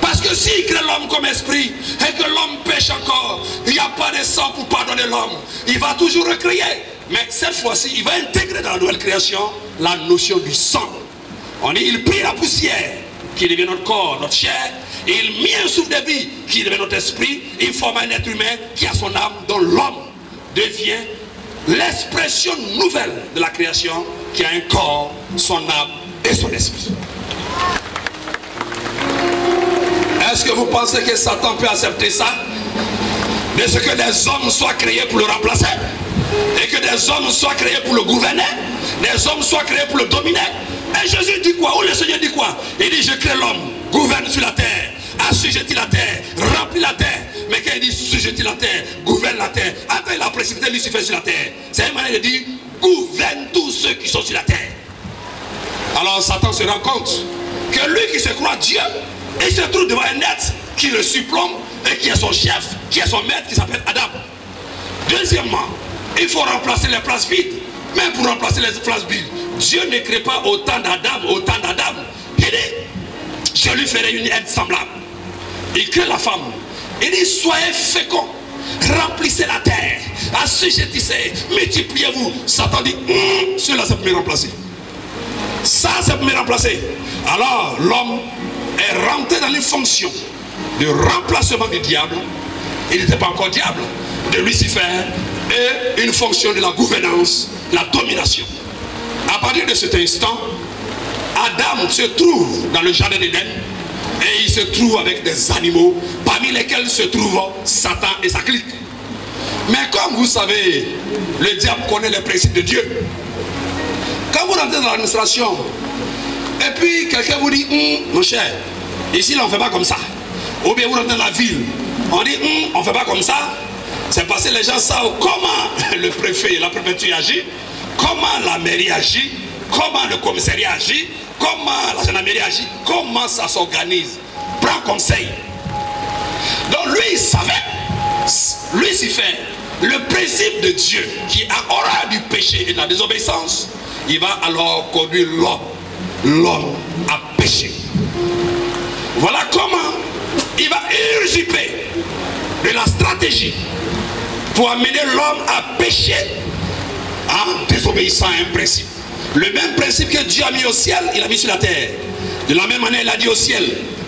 Parce que s'il crée l'homme comme esprit et que l'homme pêche encore, il n'y a pas de sang pour pardonner l'homme. Il va toujours recréer. Mais cette fois-ci, il va intégrer dans la nouvelle création la notion du sang. On dit, il prit la poussière qui devient notre corps, notre chair, et il mit un souffle de vie qui devient notre esprit. Il forme un être humain qui a son âme, dont l'homme devient l'expression nouvelle de la création, qui a un corps, son âme et son esprit. Est-ce que vous pensez que Satan peut accepter ça? De ce que des hommes soient créés pour le remplacer, et que des hommes soient créés pour le gouverner, des hommes soient créés pour le dominer. Et Jésus dit quoi? Ou le Seigneur dit quoi? Il dit, je crée l'homme, gouverne sur la terre, assujettis la terre, remplis la terre. Mais quand il dit assujettis la terre, gouverne la terre, après il a précipité Lucifer sur la terre. C'est une manière de dire, gouverne tous ceux qui sont sur la terre. Alors Satan se rend compte que lui qui se croit Dieu, il se trouve devant un être qui le surplombe et qui est son chef, qui est son maître, qui s'appelle Adam. Deuxièmement, il faut remplacer les places vides. Mais pour remplacer les places vides, Dieu ne crée pas autant d'Adam. Il dit, je lui ferai une aide semblable. Il crée la femme. Il dit, soyez féconds, remplissez la terre, assujettissez, multipliez-vous. Satan dit, cela ça peut me remplacer. Ça peut me remplacer. Alors l'homme est rentré dans une fonction de remplacement du diable. Il n'était pas encore diable, de Lucifer, et une fonction de la gouvernance, la domination. À partir de cet instant, Adam se trouve dans le jardin d'Éden et il se trouve avec des animaux parmi lesquels se trouvent Satan et sa clique. Mais comme vous savez, le diable connaît les principes de Dieu. Quand vous rentrez dans l'administration et puis quelqu'un vous dit, mon cher, ici là on ne fait pas comme ça. Ou bien vous rentrez dans la ville, on dit, on ne fait pas comme ça. C'est parce que les gens savent comment le préfet et la préfecture agit, comment la mairie agit, comment le commissariat agit, comment la gendarmerie agit, comment ça s'organise. Prends conseil. Donc lui il savait, Lucifer, le principe de Dieu qui a horreur du péché et de la désobéissance, il va alors conduire l'homme à pécher. Voilà comment il va usurper de la stratégie pour amener l'homme à pécher en désobéissant à un principe. Le même principe que Dieu a mis au ciel, il a mis sur la terre. De la même manière, il a dit au ciel,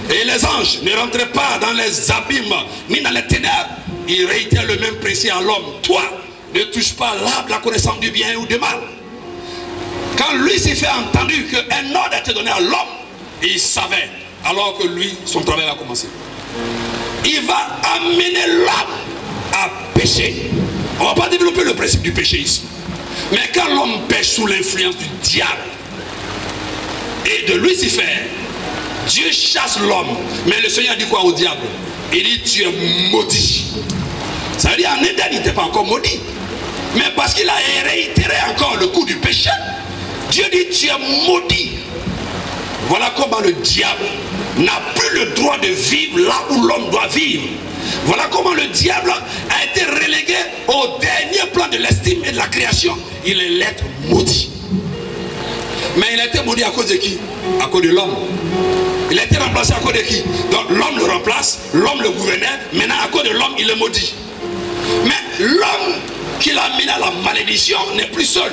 et les anges ne rentrent pas dans les abîmes ni dans les ténèbres. Il réitère le même principe à l'homme. Toi, ne touche pas l'arbre de la connaissance du bien ou du mal. Quand Lucifer a entendu qu'un ordre a été donné à l'homme, il savait, alors que lui, son travail va commencer. Il va amener l'homme à pécher. On ne va pas développer le principe du péché ici. Mais quand l'homme pêche sous l'influence du diable et de Lucifer, Dieu chasse l'homme. Mais le Seigneur dit quoi au diable? Il dit, tu es maudit. Ça veut dire en Éden, il n'était pas encore maudit. Mais parce qu'il a réitéré encore le coup du péché, Dieu dit, tu es maudit. Voilà comment le diable n'a plus le droit de vivre là où l'homme doit vivre. Voilà comment le diable a été relégué au dernier plan de l'estime et de la création. Il est l'être maudit. Mais il a été maudit à cause de qui? À cause de l'homme. Il a été remplacé à cause de qui? Donc l'homme le remplace, l'homme le gouvernait. Maintenant à cause de l'homme, il est maudit. Mais l'homme qui l'a mis à la malédiction n'est plus seul.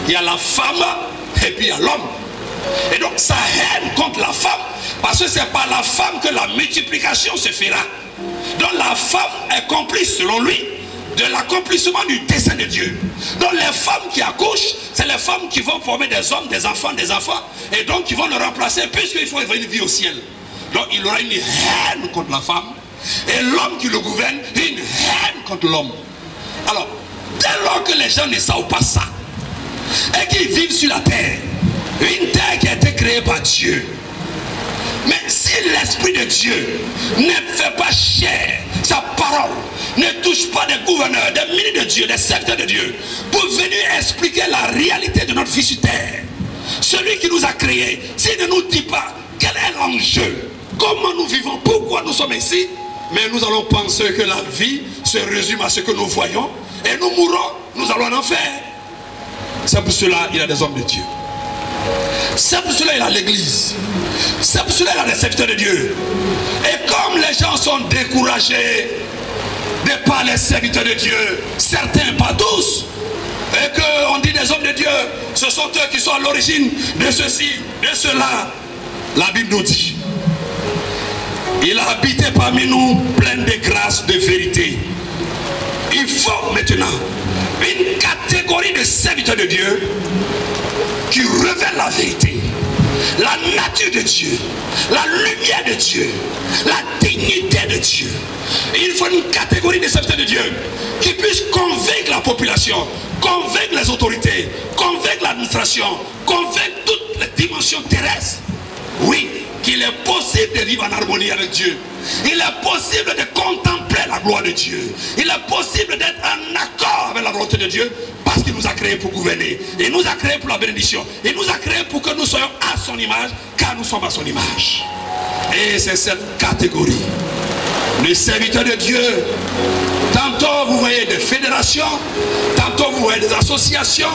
Il y a la femme et puis il y a l'homme. Et donc sa haine contre la femme, parce que c'est par la femme que la multiplication se fera. Donc la femme est complice selon lui de l'accomplissement du dessein de Dieu. Donc les femmes qui accouchent, c'est les femmes qui vont former des hommes, des enfants, et donc qui vont le remplacer puisqu'il faut une vie au ciel. Donc il aura une haine contre la femme, et l'homme qui le gouverne, une haine contre l'homme. Alors, dès lors que les gens ne savent pas ça, et qu'ils vivent sur la terre, une terre qui a été créée par Dieu, mais si l'Esprit de Dieu ne fait pas chair sa parole, ne touche pas des gouverneurs, des ministres de Dieu, des secteurs de Dieu, pour venir expliquer la réalité de notre vie sur terre, celui qui nous a créés, s'il ne nous dit pas quel est l'enjeu, comment nous vivons, pourquoi nous sommes ici, mais nous allons penser que la vie se résume à ce que nous voyons, et nous mourrons, nous allons en enfer. C'est pour cela qu'il y a des hommes de Dieu. C'est pour cela qu'il y a l'église. C'est pour cela qu'il y a des secteurs de Dieu. Et comme les gens sont découragés de par les serviteurs de Dieu, certains, pas tous, et qu'on dit des hommes de Dieu, ce sont eux qui sont à l'origine de ceci, de cela, la Bible nous dit, il a habité parmi nous plein de grâce, de vérité. Il faut maintenant une catégorie de serviteurs de Dieu qui révèle la vérité, la nature de Dieu, la lumière de Dieu, la dignité de Dieu. Il faut une catégorie de serviteurs de Dieu qui puisse convaincre la population, convaincre les autorités, convaincre l'administration, convaincre toutes les dimensions terrestres. Oui, qu'il est possible de vivre en harmonie avec Dieu. Il est possible de contempler la gloire de Dieu. Il est possible d'être en accord avec la volonté de Dieu parce qu'il nous a créés pour gouverner. Il nous a créés pour la bénédiction. Il nous a créés pour que nous soyons à son image, car nous sommes à son image. Et c'est cette catégorie de serviteurs de Dieu. Tantôt vous voyez des fédérations, tantôt vous voyez des associations,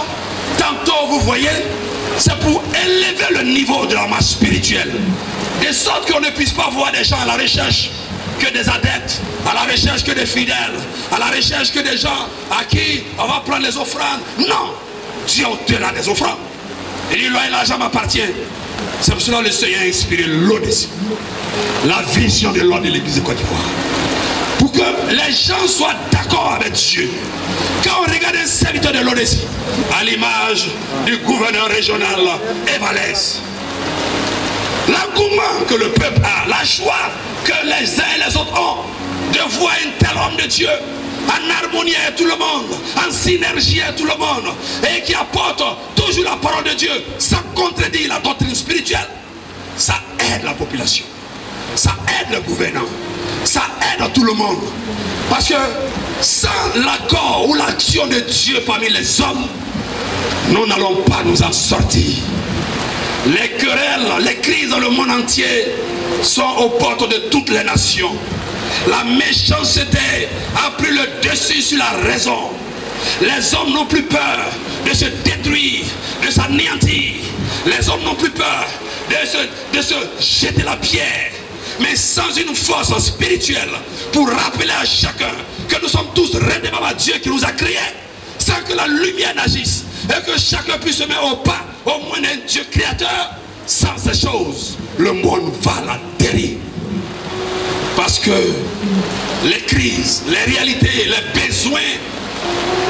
tantôt vous voyez, c'est pour élever le niveau de la masse spirituelle, de sorte qu'on ne puisse pas voir des gens à la recherche que des adeptes, à la recherche que des fidèles, à la recherche que des gens à qui on va prendre les offrandes. Non, Dieu au-delà des offrandes. Il dit, l'argent m'appartient. C'est pour cela que le Seigneur a inspiré l'Odysée, la vision de l'ordre de l'église de Côte d'Ivoire, pour que les gens soient d'accord avec Dieu. Quand on regarde un serviteur de l'Odysée, à l'image du gouverneur régional Evalès, l'engouement que le peuple a, la joie que les uns et les autres ont de voir un tel homme de Dieu en harmonie avec tout le monde, en synergie avec tout le monde, et qui apporte toujours la parole de Dieu sans contredire la doctrine spirituelle, ça aide la population, ça aide le gouvernant, ça aide tout le monde. Parce que sans l'accord ou l'action de Dieu parmi les hommes, nous n'allons pas nous en sortir. Les querelles, les crises dans le monde entier sont aux portes de toutes les nations. La méchanceté a pris le dessus sur la raison. Les hommes n'ont plus peur de se détruire, de s'anéantir. Les hommes n'ont plus peur de se jeter la pierre. Mais sans une force spirituelle pour rappeler à chacun que nous sommes tous redevables à Dieu qui nous a créés, sans que la lumière n'agisse et que chacun puisse se mettre au pas au moins d'un Dieu créateur. Sans ces choses, le monde va à la dérive. Parce que les crises, les réalités, les besoins,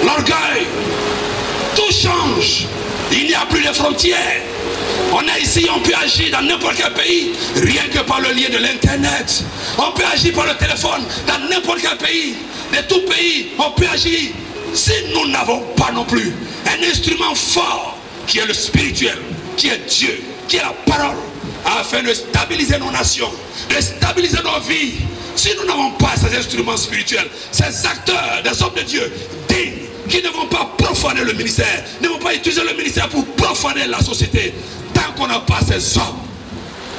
l'orgueil, tout change. Il n'y a plus de frontières. On est ici, on peut agir dans n'importe quel pays, rien que par le lien de l'internet. On peut agir par le téléphone dans n'importe quel pays. De tout pays, on peut agir. Si nous n'avons pas non plus un instrument fort qui est le spirituel, qui est Dieu, qui est la parole, afin de stabiliser nos nations, de stabiliser nos vies. Si nous n'avons pas ces instruments spirituels, ces acteurs, des hommes de Dieu dignes, qui ne vont pas profaner le ministère, ne vont pas utiliser le ministère pour profaner la société, tant qu'on n'a pas ces hommes,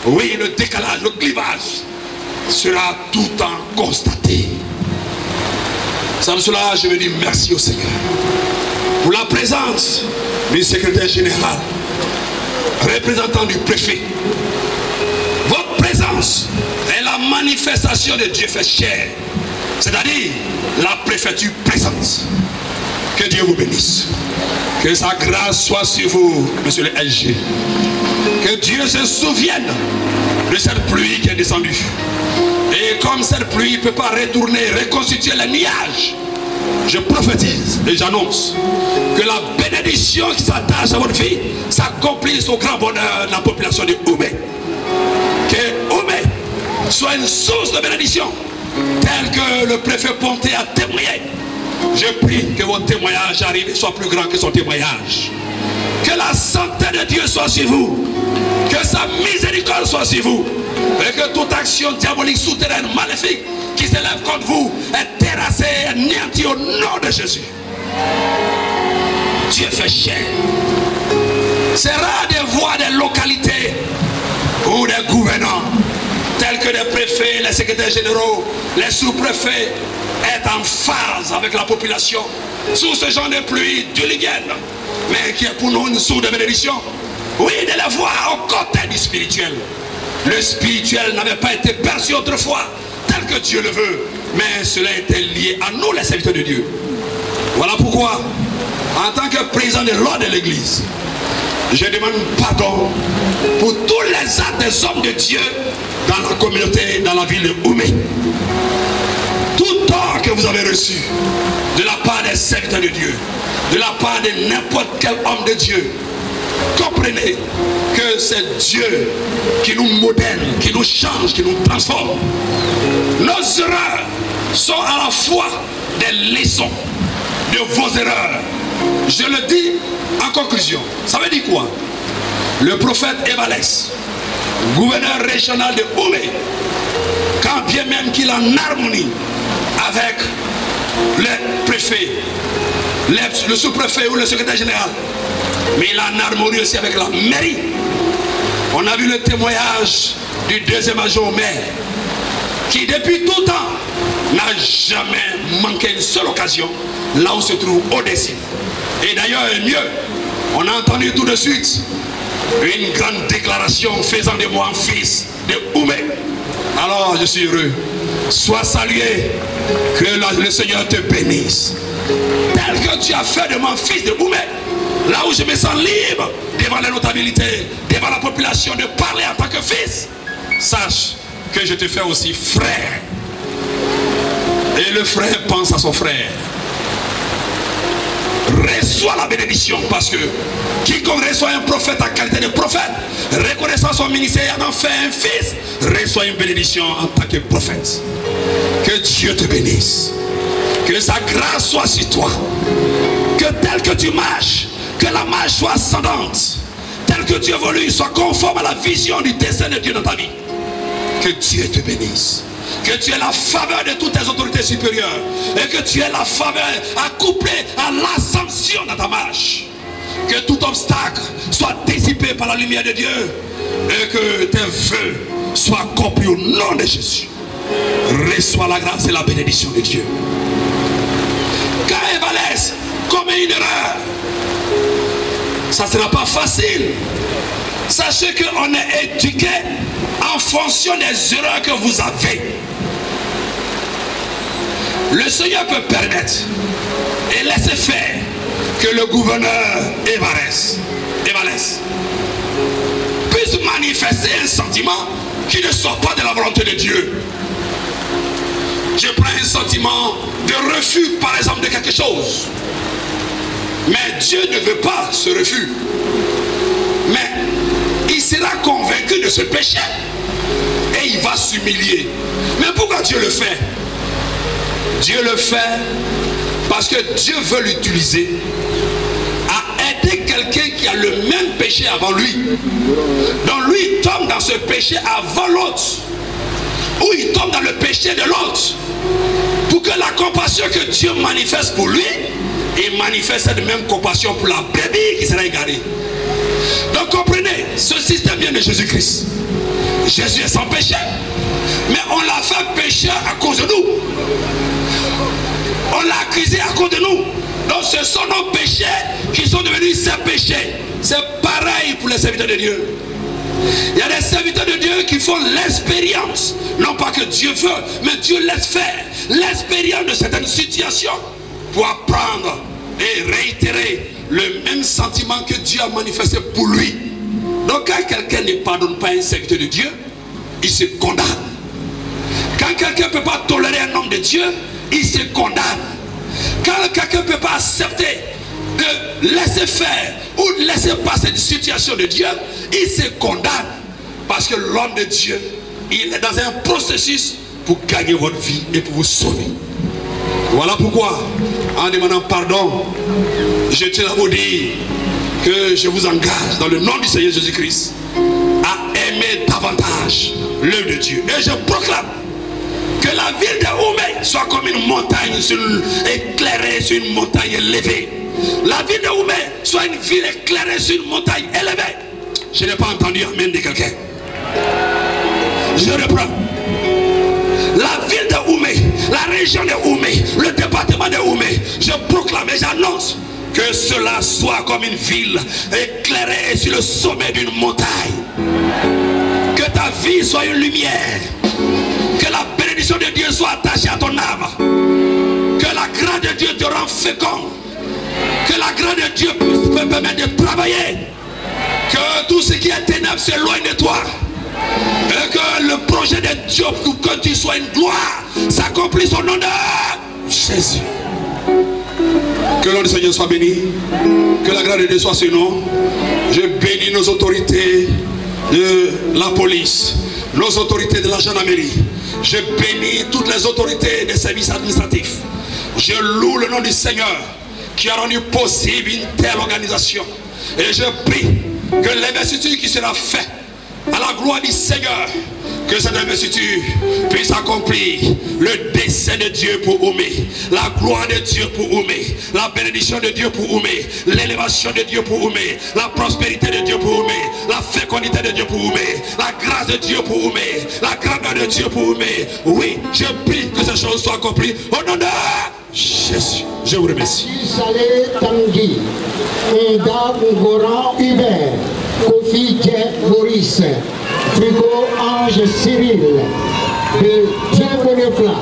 oui, le décalage, le clivage sera tout le temps constaté. C'est pour cela je veux dire merci au Seigneur pour la présence du secrétaire général représentants du préfet, votre présence est la manifestation de Dieu fait chair, c'est-à-dire la préfecture présente. Que Dieu vous bénisse. Que sa grâce soit sur vous, monsieur le SG. Que Dieu se souvienne de cette pluie qui est descendue. Et comme cette pluie ne peut pas retourner, reconstituer les nuages, je prophétise et j'annonce que la bénédiction qui s'attache à votre vie s'accomplisse au grand bonheur de la population de Oumé. Que Oumé soit une source de bénédiction, telle que le préfet Ponté a témoigné. Je prie que votre témoignage arrive et soit plus grand que son témoignage. Que la santé de Dieu soit sur vous. Que sa miséricorde soit sur vous. Et que toute action diabolique, souterraine, maléfique qui s'élève contre vous est terrassée et anéantie au nom de Jésus. Dieu fait chair. C'est rare de voir des localités ou des gouvernants tels que les préfets, les secrétaires généraux, les sous-préfets être en phase avec la population sous ce genre de pluie diluvienne, mais qui est pour nous une source de bénédiction. Oui, de les voir au côté du spirituel. Le spirituel n'avait pas été perçu autrefois tel que Dieu le veut, mais cela était lié à nous les serviteurs de Dieu. Voilà pourquoi, en tant que président de l'ordre de l'église, je demande pardon pour tous les actes des hommes de Dieu dans la communauté, dans la ville de Oumé. Tout tort que vous avez reçu de la part des serviteurs de Dieu, de la part de n'importe quel homme de Dieu, comprenez que c'est Dieu qui nous modèle, qui nous change, qui nous transforme. Nos erreurs sont à la fois des leçons de vos erreurs. Je le dis en conclusion. Ça veut dire quoi? Le prophète Evalès, gouverneur régional de Oumé, quand bien même qu'il est en harmonie avec le préfet, le sous-préfet ou le secrétaire général, mais il a en harmonie aussi avec la mairie. On a vu le témoignage du deuxième adjoint au maire, qui depuis tout temps n'a jamais manqué une seule occasion là où se trouve Odessi. Et d'ailleurs, mieux, on a entendu tout de suite une grande déclaration faisant de moi un fils de Oumé. Alors je suis heureux. Sois salué, que le Seigneur te bénisse. Tel que tu as fait de moi fils de Oumé, là où je me sens libre devant la notabilité, devant la population, de parler en tant que fils, sache que je te fais aussi frère. Et le frère pense à son frère. Reçois la bénédiction, parce que quiconque reçoit un prophète en qualité de prophète, reconnaissant son ministère en fait un fils, reçoit une bénédiction en tant que prophète. Que Dieu te bénisse, que sa grâce soit sur toi, que tel que tu marches, que la marche soit ascendante, tel que tu évolues, soit conforme à la vision du dessein de Dieu dans ta vie. Que Dieu te bénisse, que tu aies la faveur de toutes tes autorités supérieures, et que tu aies la faveur accouplée à l'ascension dans ta marche. Que tout obstacle soit dissipé par la lumière de Dieu, et que tes vœux soient accomplis au nom de Jésus. Reçois la grâce et la bénédiction de Dieu. Quand Evalès commet une erreur, ça ne sera pas facile. Sachez qu'on est éduqué en fonction des erreurs que vous avez. Le Seigneur peut permettre et laisser faire que le gouverneur Evalès puisse manifester un sentiment qui ne sort pas de la volonté de Dieu. Je prends un sentiment de refus, par exemple, de quelque chose. Mais Dieu ne veut pas ce refus. Mais il sera convaincu de ce péché et il va s'humilier. Mais pourquoi Dieu le fait? Dieu le fait parce que Dieu veut l'utiliser à aider quelqu'un qui a le même péché avant lui. Donc lui il tombe dans ce péché avant l'autre, ou il tombe dans le péché de l'autre, pour que la compassion que Dieu manifeste pour lui, il manifeste cette même compassion pour la brebis qui sera égarée. Donc comprenez, ce système vient de Jésus-Christ. Jésus est sans péché, mais on l'a fait pécher à cause de nous. On l'a accusé à cause de nous. Donc ce sont nos péchés qui sont devenus ses péchés. C'est par pareil pour les serviteurs de Dieu. Il y a des serviteurs de Dieu qui font l'expérience, non pas que Dieu veut, mais Dieu laisse faire l'expérience de certaines situations pour apprendre et réitérer le même sentiment que Dieu a manifesté pour lui. Donc quand quelqu'un ne pardonne pas un serviteur de Dieu, il se condamne. Quand quelqu'un ne peut pas tolérer un homme de Dieu, il se condamne. Quand quelqu'un ne peut pas accepter de laisser faire ou de laisser passer une situation de Dieu, il se condamne. Parce que l'homme de Dieu, il est dans un processus pour gagner votre vie et pour vous sauver. Voilà pourquoi, en demandant pardon, je tiens à vous dire que je vous engage dans le nom du Seigneur Jésus-Christ à aimer davantage l'œuvre de Dieu. Et je proclame que la ville de Oumé soit comme une montagne éclairée sur une montagne élevée. La ville de Oumé soit une ville éclairée sur une montagne élevée. Je n'ai pas entendu amen de quelqu'un. Je reprends. La ville de Oumé, la région de Oumé, le département de Oumé, je proclame et j'annonce que cela soit comme une ville éclairée sur le sommet d'une montagne. Que ta vie soit une lumière. Que la bénédiction de Dieu soit attachée à ton âme. Que la grâce de Dieu te rende fécond. Que la grâce de Dieu puisse te permettre de travailler. Que tout ce qui est ténèbres s'éloigne de toi. Et que le projet de Dieu pour que tu sois une gloire s'accomplisse au nom de Jésus. Que le nom du Seigneur soit béni. Que la grâce de Dieu soit sur nous. Je bénis nos autorités de la police, nos autorités de la gendarmerie. Je bénis toutes les autorités des services administratifs. Je loue le nom du Seigneur qui a rendu possible une telle organisation. Et je prie que l'investiture qui sera faite à la gloire du Seigneur, que cette investiture puisse accomplir le dessein de Dieu pour Oumé, la gloire de Dieu pour Oumé, la bénédiction de Dieu pour Oumé, l'élévation de Dieu pour Oumé, la prospérité de Dieu pour Oumé, la fécondité de Dieu pour Oumé, la grâce de Dieu pour Oumé, la grandeur de Dieu pour Oumé. Oui, je prie que ces choses soient accomplies au nom de Jésus. Je vous remercie. Salé Tanguy, Nda Ngoran Hubert, Kofi Dje Maurice, Frigo Ange Cyril, de Dieu-Bonefla,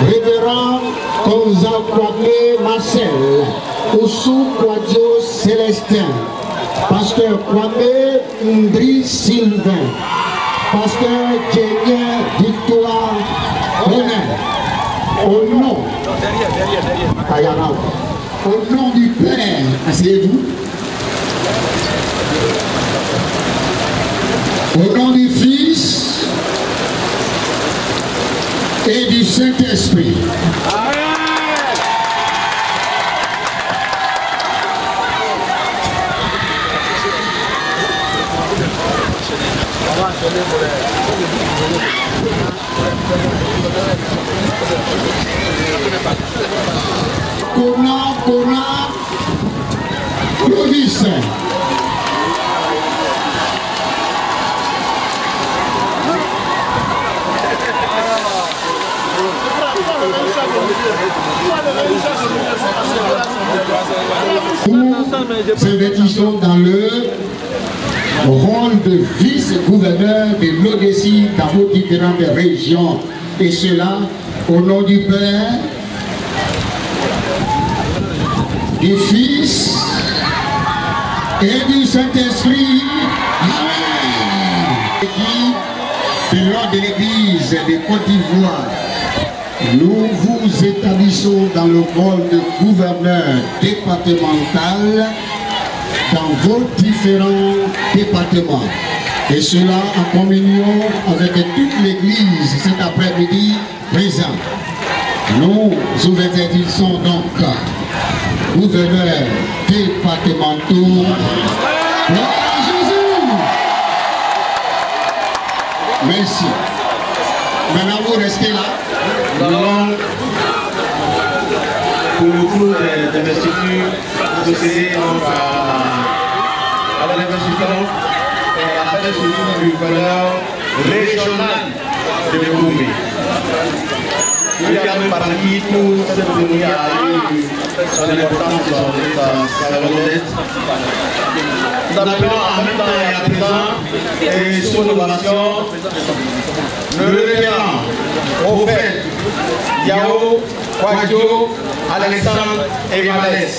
Révérend Konza Kwame Marcel, Oussou Kwadjo Célestin, Pasteur Kwame Ndri Sylvain, Pasteur Djenien Victoire René, au nom du Père, asseyez-vous. Au nom du Fils et du Saint-Esprit. Kona Clovis. Nous investissons dans le rôle de vice-gouverneur de l'Odessie dans nos différentes régions. Et cela au nom du Père, du Fils et du Saint-Esprit. Amen. De l'ordre de l'Église de Côte d'Ivoire, nous vous établissons dans le rôle de gouverneur départemental dans vos différents départements. Et cela en communion avec toute l'Église cet après-midi présent. Nous vous interdisons donc gouverneurs départementaux. Jésus. Merci. Maintenant vous restez là. Nous pour le cours d'investiture, procéder à l'investiture et à la l'investiture du gouverneur régional de Oumé. par qui toute cette cérémonie a eu son importance et sa valeur. Nous appelons en même temps et à présent et sous innovation le révérend prophète Yao Kwadjo Alexandre Evalès.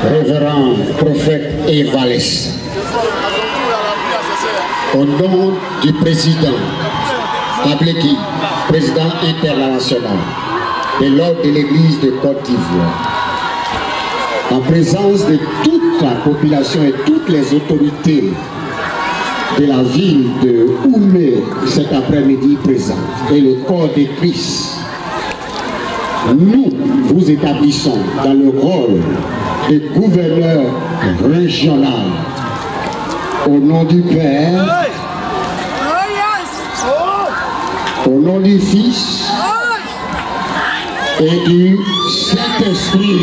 Révérend prophète Evalès, au nom du président Ableki, président international de l'ordre de l'église de Côte d'Ivoire, en présence de toute la population et toutes les autorités de la ville de Oumé cet après-midi présent et le corps de Christ, nous vous établissons dans le rôle de gouverneur régional au nom du Père, au nom du Fils et du Saint-Esprit.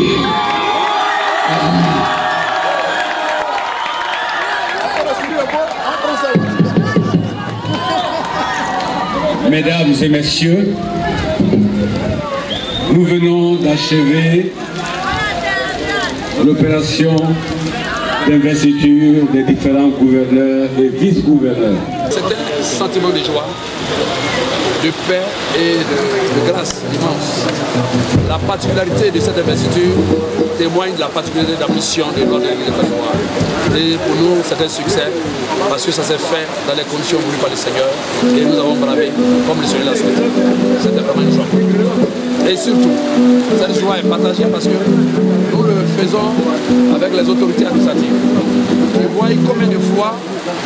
Mesdames et messieurs, nous venons d'achever l'opération d'investiture des différents gouverneurs et vice-gouverneurs. C'est un sentiment de joie, de paix et de grâce immense. La particularité de cette investiture témoigne de la particularité de la mission de l'ordre de l'Église de Côte d'Ivoire. Et pour nous, c'est un succès parce que ça s'est fait dans les conditions voulues par le Seigneur et nous avons bravé comme le Seigneur l'a souhaité. C'était vraiment une joie. Et surtout, cette joie est partagée parce que nous le faisons avec les autorités administratives. Vous voyez combien de fois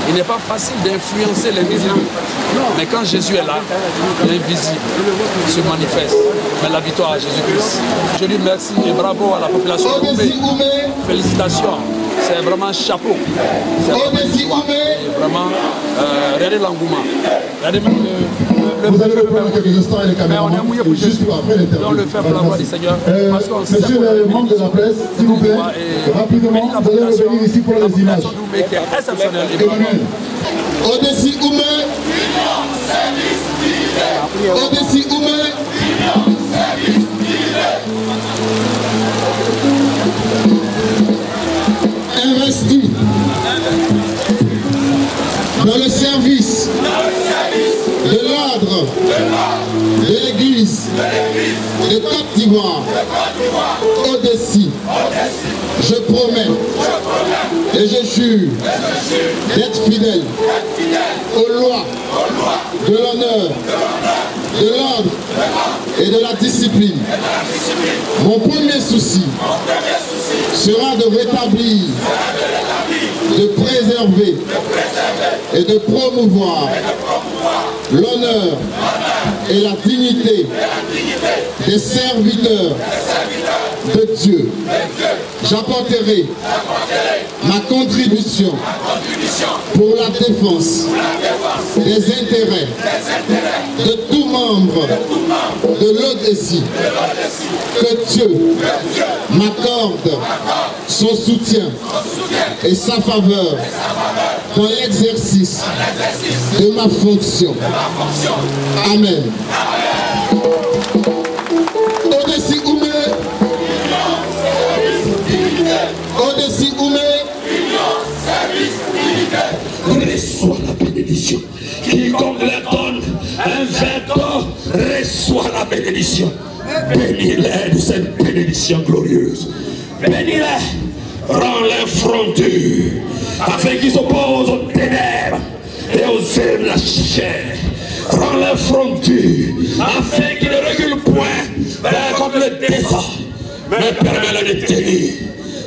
il n'est pas facile d'influencer les visibles. Mais quand Jésus est là, l'invisible se manifeste. Mais la victoire à Jésus-Christ. Je lui remercie et bravo à la population de Oumé. Félicitations. C'est vraiment chapeau. C'est vraiment regardez l'engouement. Regardez même vous allez reprendre quelques instants et les caméras. Mais on est mouillé pour juste après l'interview. On le fait pour la voix du Seigneur. Monsieur le membre de la presse, s'il vous plaît, rapidement, vous allez revenir ici pour les images. Odessi Oumé, Odessi Oumé, investi dans le service de l'ordre de l'église de Côte d'Ivoire, Odessi, je promets et je jure d'être fidèle aux lois, de l'honneur, de l'ordre et de la discipline. Mon premier souci sera de rétablir, de préserver et de promouvoir l'honneur et la dignité des serviteurs de Dieu. J'apporterai ma contribution pour la défense des intérêts de tout membre de l'Odessi. Que Dieu m'accorde son soutien et sa faveur dans l'exercice de ma fonction. Amen. Odessi Oumé, Odessi Oumé, reçoit la bénédiction. Quiconque la donne un vainqueur reçoit la bénédiction. Bénis-les de cette bénédiction glorieuse. Bénis-les, rends-les front dur, afin qu'ils s'opposent aux ténèbres et aux œuvres de la chair. Rends-les front dur, afin qu'ils ne reculent point vers contre le désordre, mais permets-les de tenir,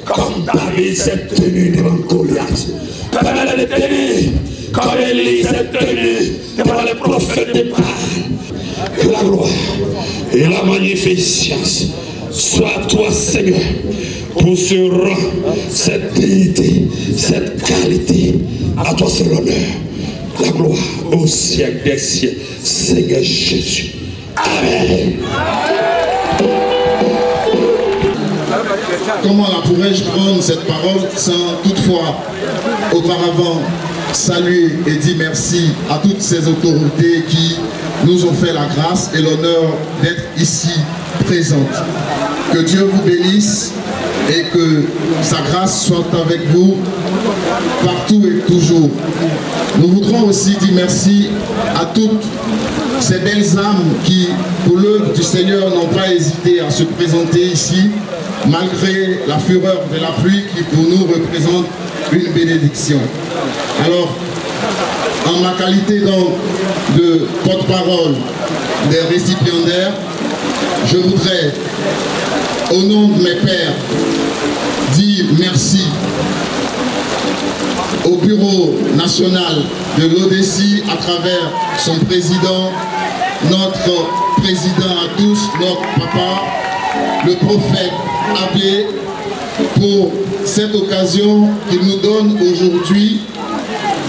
comme David s'est tenu devant Goliath. Permets-les de tenir, comme Élie s'est tenu devant les prophètes de Baal. Que la gloire et la magnificence soient à toi, Seigneur, pour ce rang, cette dignité, cette qualité. À toi c'est l'honneur. la gloire au siècle des siècles. Seigneur Jésus. Amen. Comment la pourrais-je prendre cette parole sans toutefois auparavant saluer et dire merci à toutes ces autorités qui nous ont fait la grâce et l'honneur d'être ici présentes. Que Dieu vous bénisse et que sa grâce soit avec vous partout et toujours. Nous voudrons aussi dire merci à toutes ces belles âmes qui, pour l'œuvre du Seigneur, n'ont pas hésité à se présenter ici, malgré la fureur de la pluie qui pour nous représente une bénédiction. Alors, en ma qualité donc de porte-parole des récipiendaires, je voudrais, au nom de mes pères, dire merci au Bureau national de l'ODECI à travers son président, notre président à tous, notre papa, le prophète Abbé, pour cette occasion qu'il nous donne aujourd'hui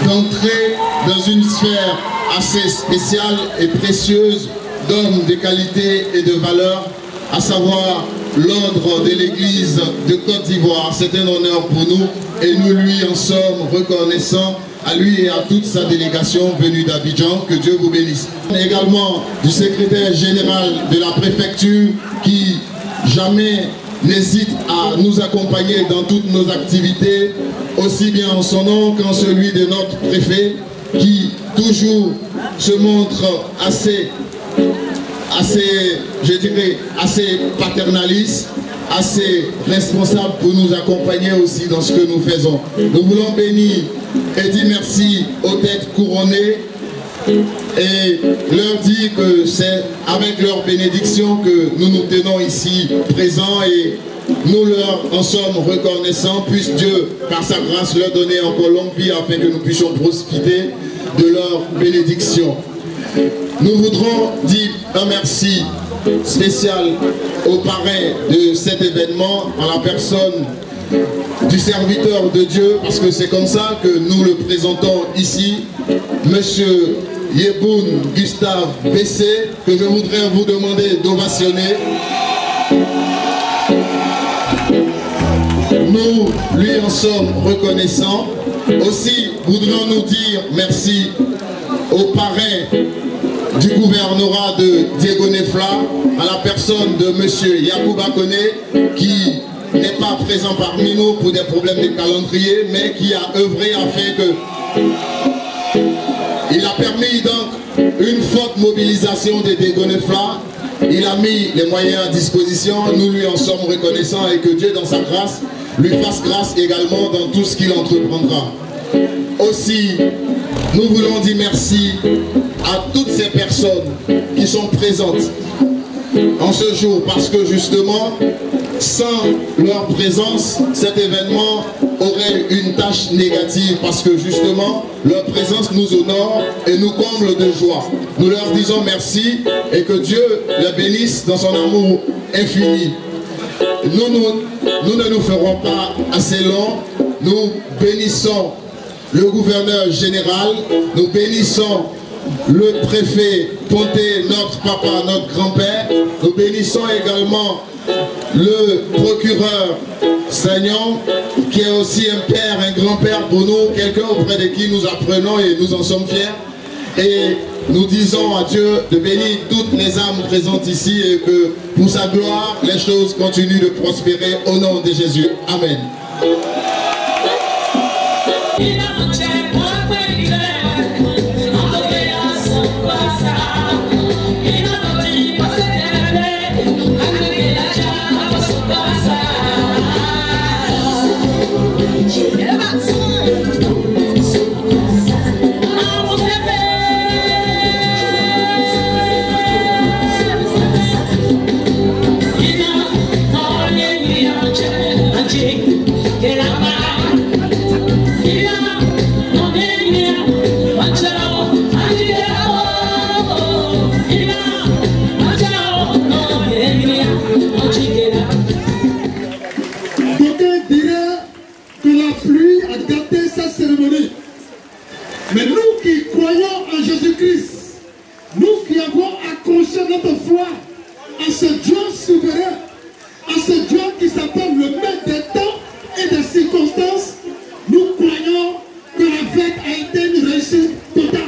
d'entrer dans une sphère assez spéciale et précieuse d'hommes de qualité et de valeur, à savoir l'ordre de l'Église de Côte d'Ivoire. C'est un honneur pour nous et nous lui en sommes reconnaissants, à lui et à toute sa délégation venue d'Abidjan. Que Dieu vous bénisse. Également du secrétaire général de la préfecture qui jamais n'hésite à nous accompagner dans toutes nos activités, aussi bien en son nom qu'en celui de notre préfet, qui toujours se montre assez, je dirais, assez paternaliste, assez responsable pour nous accompagner aussi dans ce que nous faisons. Nous voulons bénir et dire merci aux têtes couronnées et leur dire que c'est avec leur bénédiction que nous nous tenons ici présents et nous leur en sommes reconnaissants. Puisse Dieu, par sa grâce, leur donner encore longue vie afin que nous puissions profiter de leur bénédiction. Nous voudrons dire un merci spécial au parrain de cet événement, en la personne du serviteur de Dieu, parce que c'est comme ça que nous le présentons ici, Monsieur Yeboun Gustave Bessé, que je voudrais vous demander d'ovationner. Nous lui en sommes reconnaissants. Aussi voudrions-nous dire merci au parrain du gouvernorat de Diego Nefla, à la personne de M. Yacouba Koné, qui n'est pas présent parmi nous pour des problèmes de calendrier, mais qui a œuvré afin que... Il a permis donc une forte mobilisation de Diego Nefla. Il a mis les moyens à disposition, nous lui en sommes reconnaissants et que Dieu dans sa grâce lui fasse grâce également dans tout ce qu'il entreprendra. Aussi, nous voulons dire merci à toutes ces personnes qui sont présentes en ce jour, parce que justement, sans leur présence, cet événement aurait une tâche négative, parce que justement, leur présence nous honore et nous comble de joie. Nous leur disons merci et que Dieu les bénisse dans son amour infini. Nous ne nous ferons pas assez long. Nous bénissons le gouverneur général, nous bénissons le préfet Ponté, notre papa, notre grand-père. Nous bénissons également le procureur Sagnon, qui est aussi un père, un grand-père pour nous, quelqu'un auprès de qui nous apprenons et nous en sommes fiers. Et nous disons à Dieu de bénir toutes les âmes présentes ici et que pour sa gloire, les choses continuent de prospérer au nom de Jésus. Amen. notre foi en ce Dieu souverain, en ce Dieu qui s'appelle le maître des temps et des circonstances, nous croyons que la fête a été une réussite totale.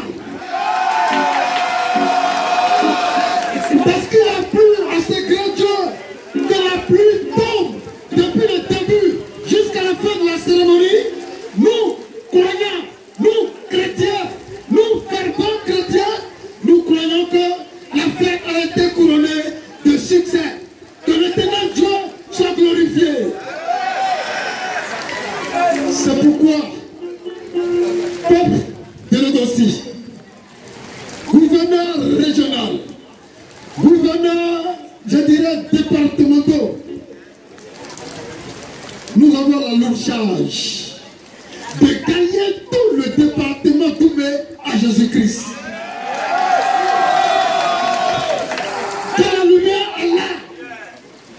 Parce qu'il a plu à ce grand Dieu que la pluie tombe depuis le début jusqu'à la fin de la cérémonie. Nous, croyants, nous, chrétiens, nous, fervents chrétiens, nous croyons que la fête a été couronnée de succès. Que l'éternel Dieu soit glorifié. C'est pourquoi, peuple de Lodossi, gouverneur régional, gouverneur, je dirais, départementaux, nous avons la lourde charge de gagner tout le département d'Oumé à Jésus-Christ. Que la lumière est là,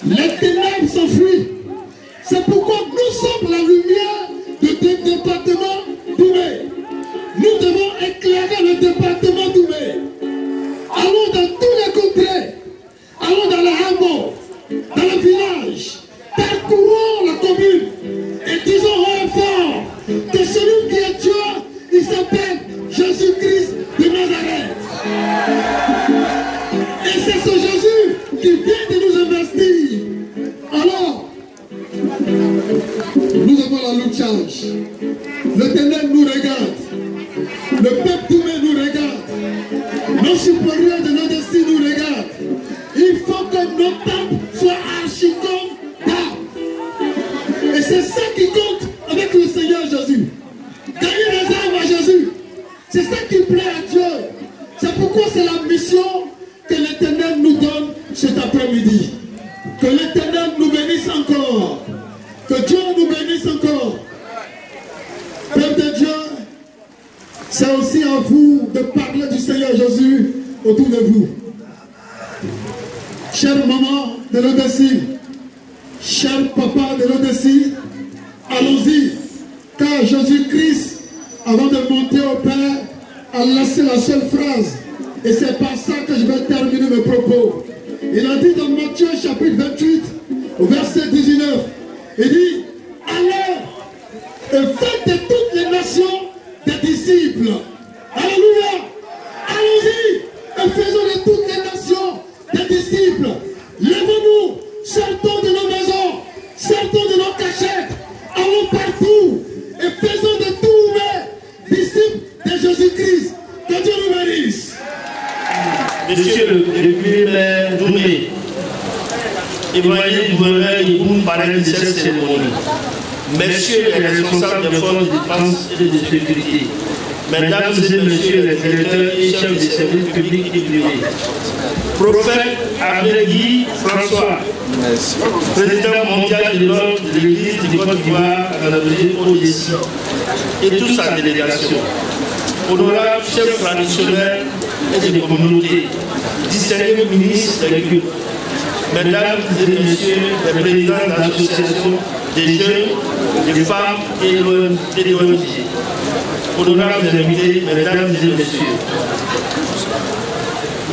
les ténèbres s'enfuient. C'est pourquoi nous sommes la lumière du département d'Oumé. Nous devons éclairer le département d'Oumé. Allons dans tous les contrées, allons dans les hameaux, dans le village, parcourons la commune et disons haut et fort que celui qui est Dieu, il s'appelle Jésus-Christ de Nazareth. Et c'est ce Jésus qui vient de nous investir. Alors, nous avons la lourde charge. Le ténèbre nous regarde. Le peuple d'Oumé nous regarde. Nos supérieurs de nos destins nous regardent. Il faut que nos temples soient archi-comme d'arbres. Et c'est ça qui compte avec le Seigneur Jésus. Gagner les âmes à Jésus. C'est ça qui plaît à Dieu. C'est pourquoi c'est la mission que l'Éternel nous donne cet après-midi. Que l'Éternel nous bénisse encore. Que Dieu nous bénisse encore. Peuple de Dieu, c'est aussi à vous de parler du Seigneur Jésus autour de vous. Chère maman de l'Odessie, cher papa de l'Odessie, allons-y, car Jésus-Christ, avant de monter au Père, a laissé la seule phrase, et c'est par ça que je vais terminer mes propos. Il a dit dans Matthieu chapitre 28, au verset 19, il dit, allez et faites de toutes les nations des disciples. Alléluia. Allons-y et faisons de toutes les nations des disciples. Lèvons-nous, sortons de nos maisons, sortons de nos cachettes, allons partout et faisons de tous les disciples de Jésus-Christ. Que Dieu nous bénisse. Monsieur le premier Doumé, éloigné du gouverneur Iboum parlait de cette cérémonie. Messieurs les responsables des forces de défense et de sécurité, mesdames et messieurs les directeurs et chefs des services publics et privés, prophète Abdelguy François, président mondial de l'ordre de l'église du Côte d'Ivoire à la ODC, et toute sa délégation, honorable chef traditionnel et des communautés, distingués ministres des cultes, mesdames et messieurs les présidents d'associations des jeunes, des femmes et des ONG, honorables invités, mesdames et messieurs,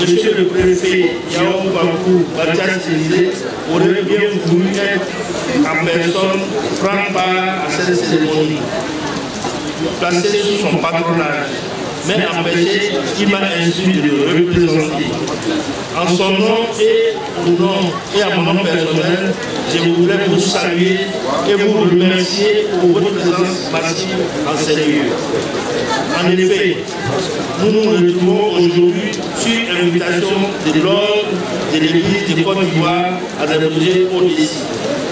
monsieur le préfet Yao Bankou Mathias Élysée aurait bien voulu être en personne prendre part à cette cérémonie, placé sous son patronage, mais empêché qu'il m'a ainsi de le représenter. En son nom et au nom et à mon nom personnel, je voudrais vous saluer et vous remercier pour votre présence massive dans ces lieux. En effet, nous nous retrouvons aujourd'hui sur l'invitation de l'ordre de l'église de Côte d'Ivoire à la ODC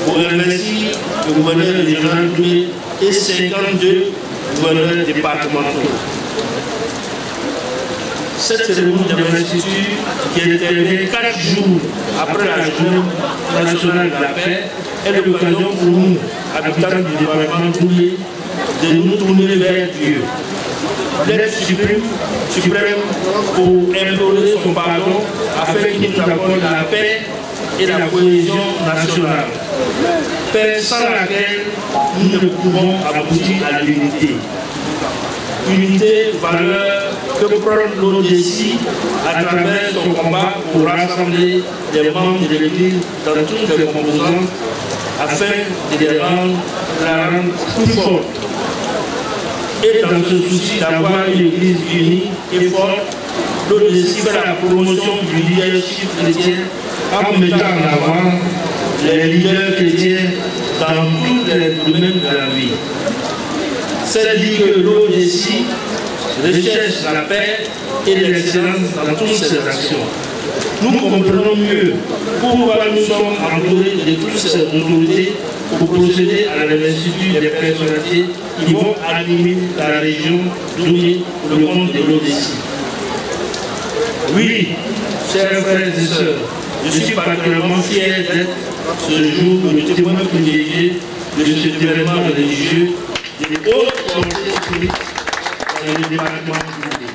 pour remercier le gouverneur régional et 52 gouverneurs départementaux. Cette cérémonie d'investiture qui est terminée 4 jours après la journée nationale de la paix est l'occasion pour nous, habitants du département d'Oumé, de nous tourner vers Dieu. L'être suprême pour implorer son pardon afin qu'il nous accorde la paix et la cohésion nationale. Paix sans laquelle nous ne pouvons aboutir à l'unité. Unité, valeur que prend l'ODC à travers son combat pour rassembler les membres de l'Église dans toutes les composantes afin de la rendre plus forte. Et dans ce souci d'avoir une Église unie et forte, l'ODC fait la promotion du leadership chrétien en mettant en avant les leaders chrétiens dans tous les domaines de la vie. C'est dit que l'ODC recherche la paix et l'excellence dans toutes ses actions. Nous comprenons mieux pourquoi nous sommes entourés de toutes ces autorités pour procéder à l'investiture des personnalités qui vont animer la région d'où est le monde de l'ODC. Oui, chers frères et sœurs, je suis particulièrement fier d'être ce jour le témoin privilégié de cet événement religieux de haute portée historique dans le département du Midi.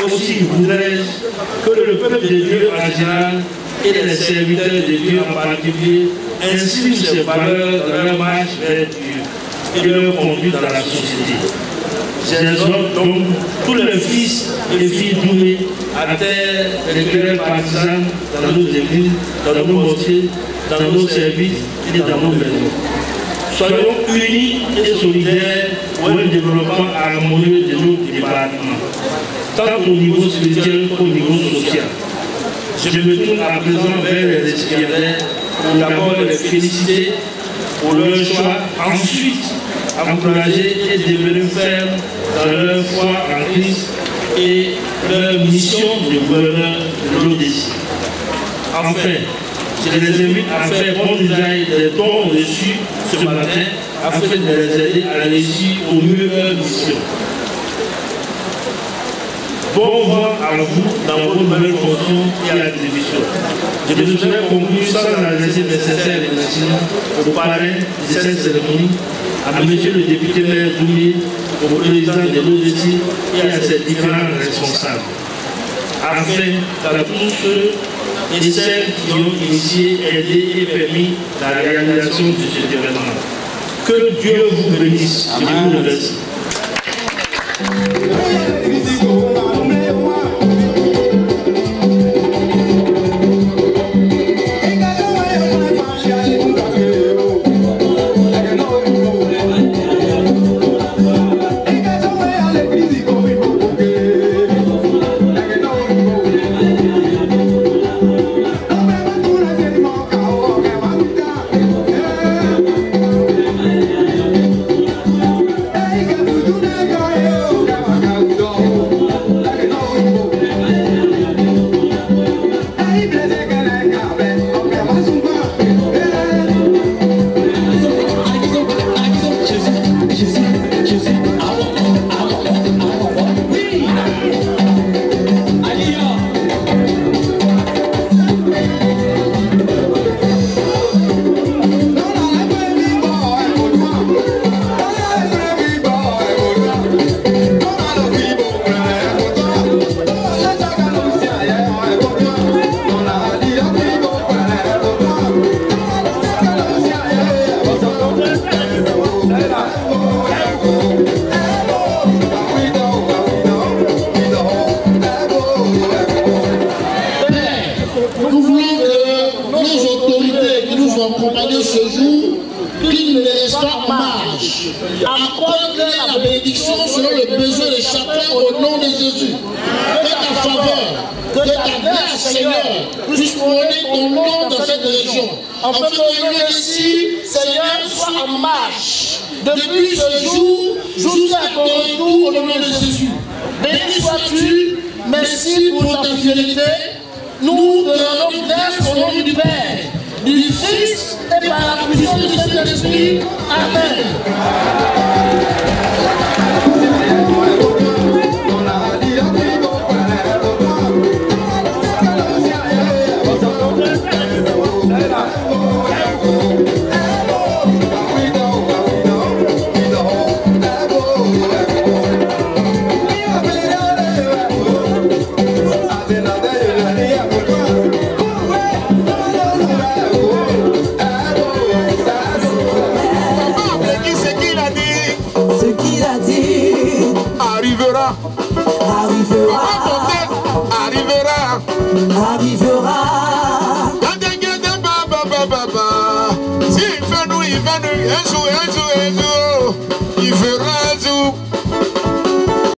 Aussi voudrais-je que le peuple de Dieu en général et les serviteurs de Dieu en particulier inscrivent ces valeurs dans leur marche vers Dieu et leur conduite dans la société. J'exhorte donc tous les fils et les filles doués à terre les querelles partisanes dans nos églises, dans nos mosquées, dans nos services et dans nos maisons. Soyons unis et solidaires pour un développement harmonieux de nos départements, tant au niveau spirituel qu'au niveau social. Je me tourne à présent vers les récipiendaires pour d'abord les féliciter pour leur choix, ensuite encourager et devenir fermes dans leur foi en Christ et leur mission de gouverneur de l'ODC. Enfin, je les invite à faire bon usage des dons reçus ce matin afin de les aider à réussir au mieux leur mission. Bon vent à vous dans vos nouvelles fonctions et attributions. Je vous serai conclu sans adresser nécessaire remerciements au parrain de cette cérémonie, à M. le député maire Doumé, au président de l'ODC et à ses différents responsables, afin qu'à tous ceux et celles qui ont initié, aidé et permis la réalisation de cet événement. Que Dieu vous bénisse. Je vous remercie. C'est venu un jour, il fera un jour.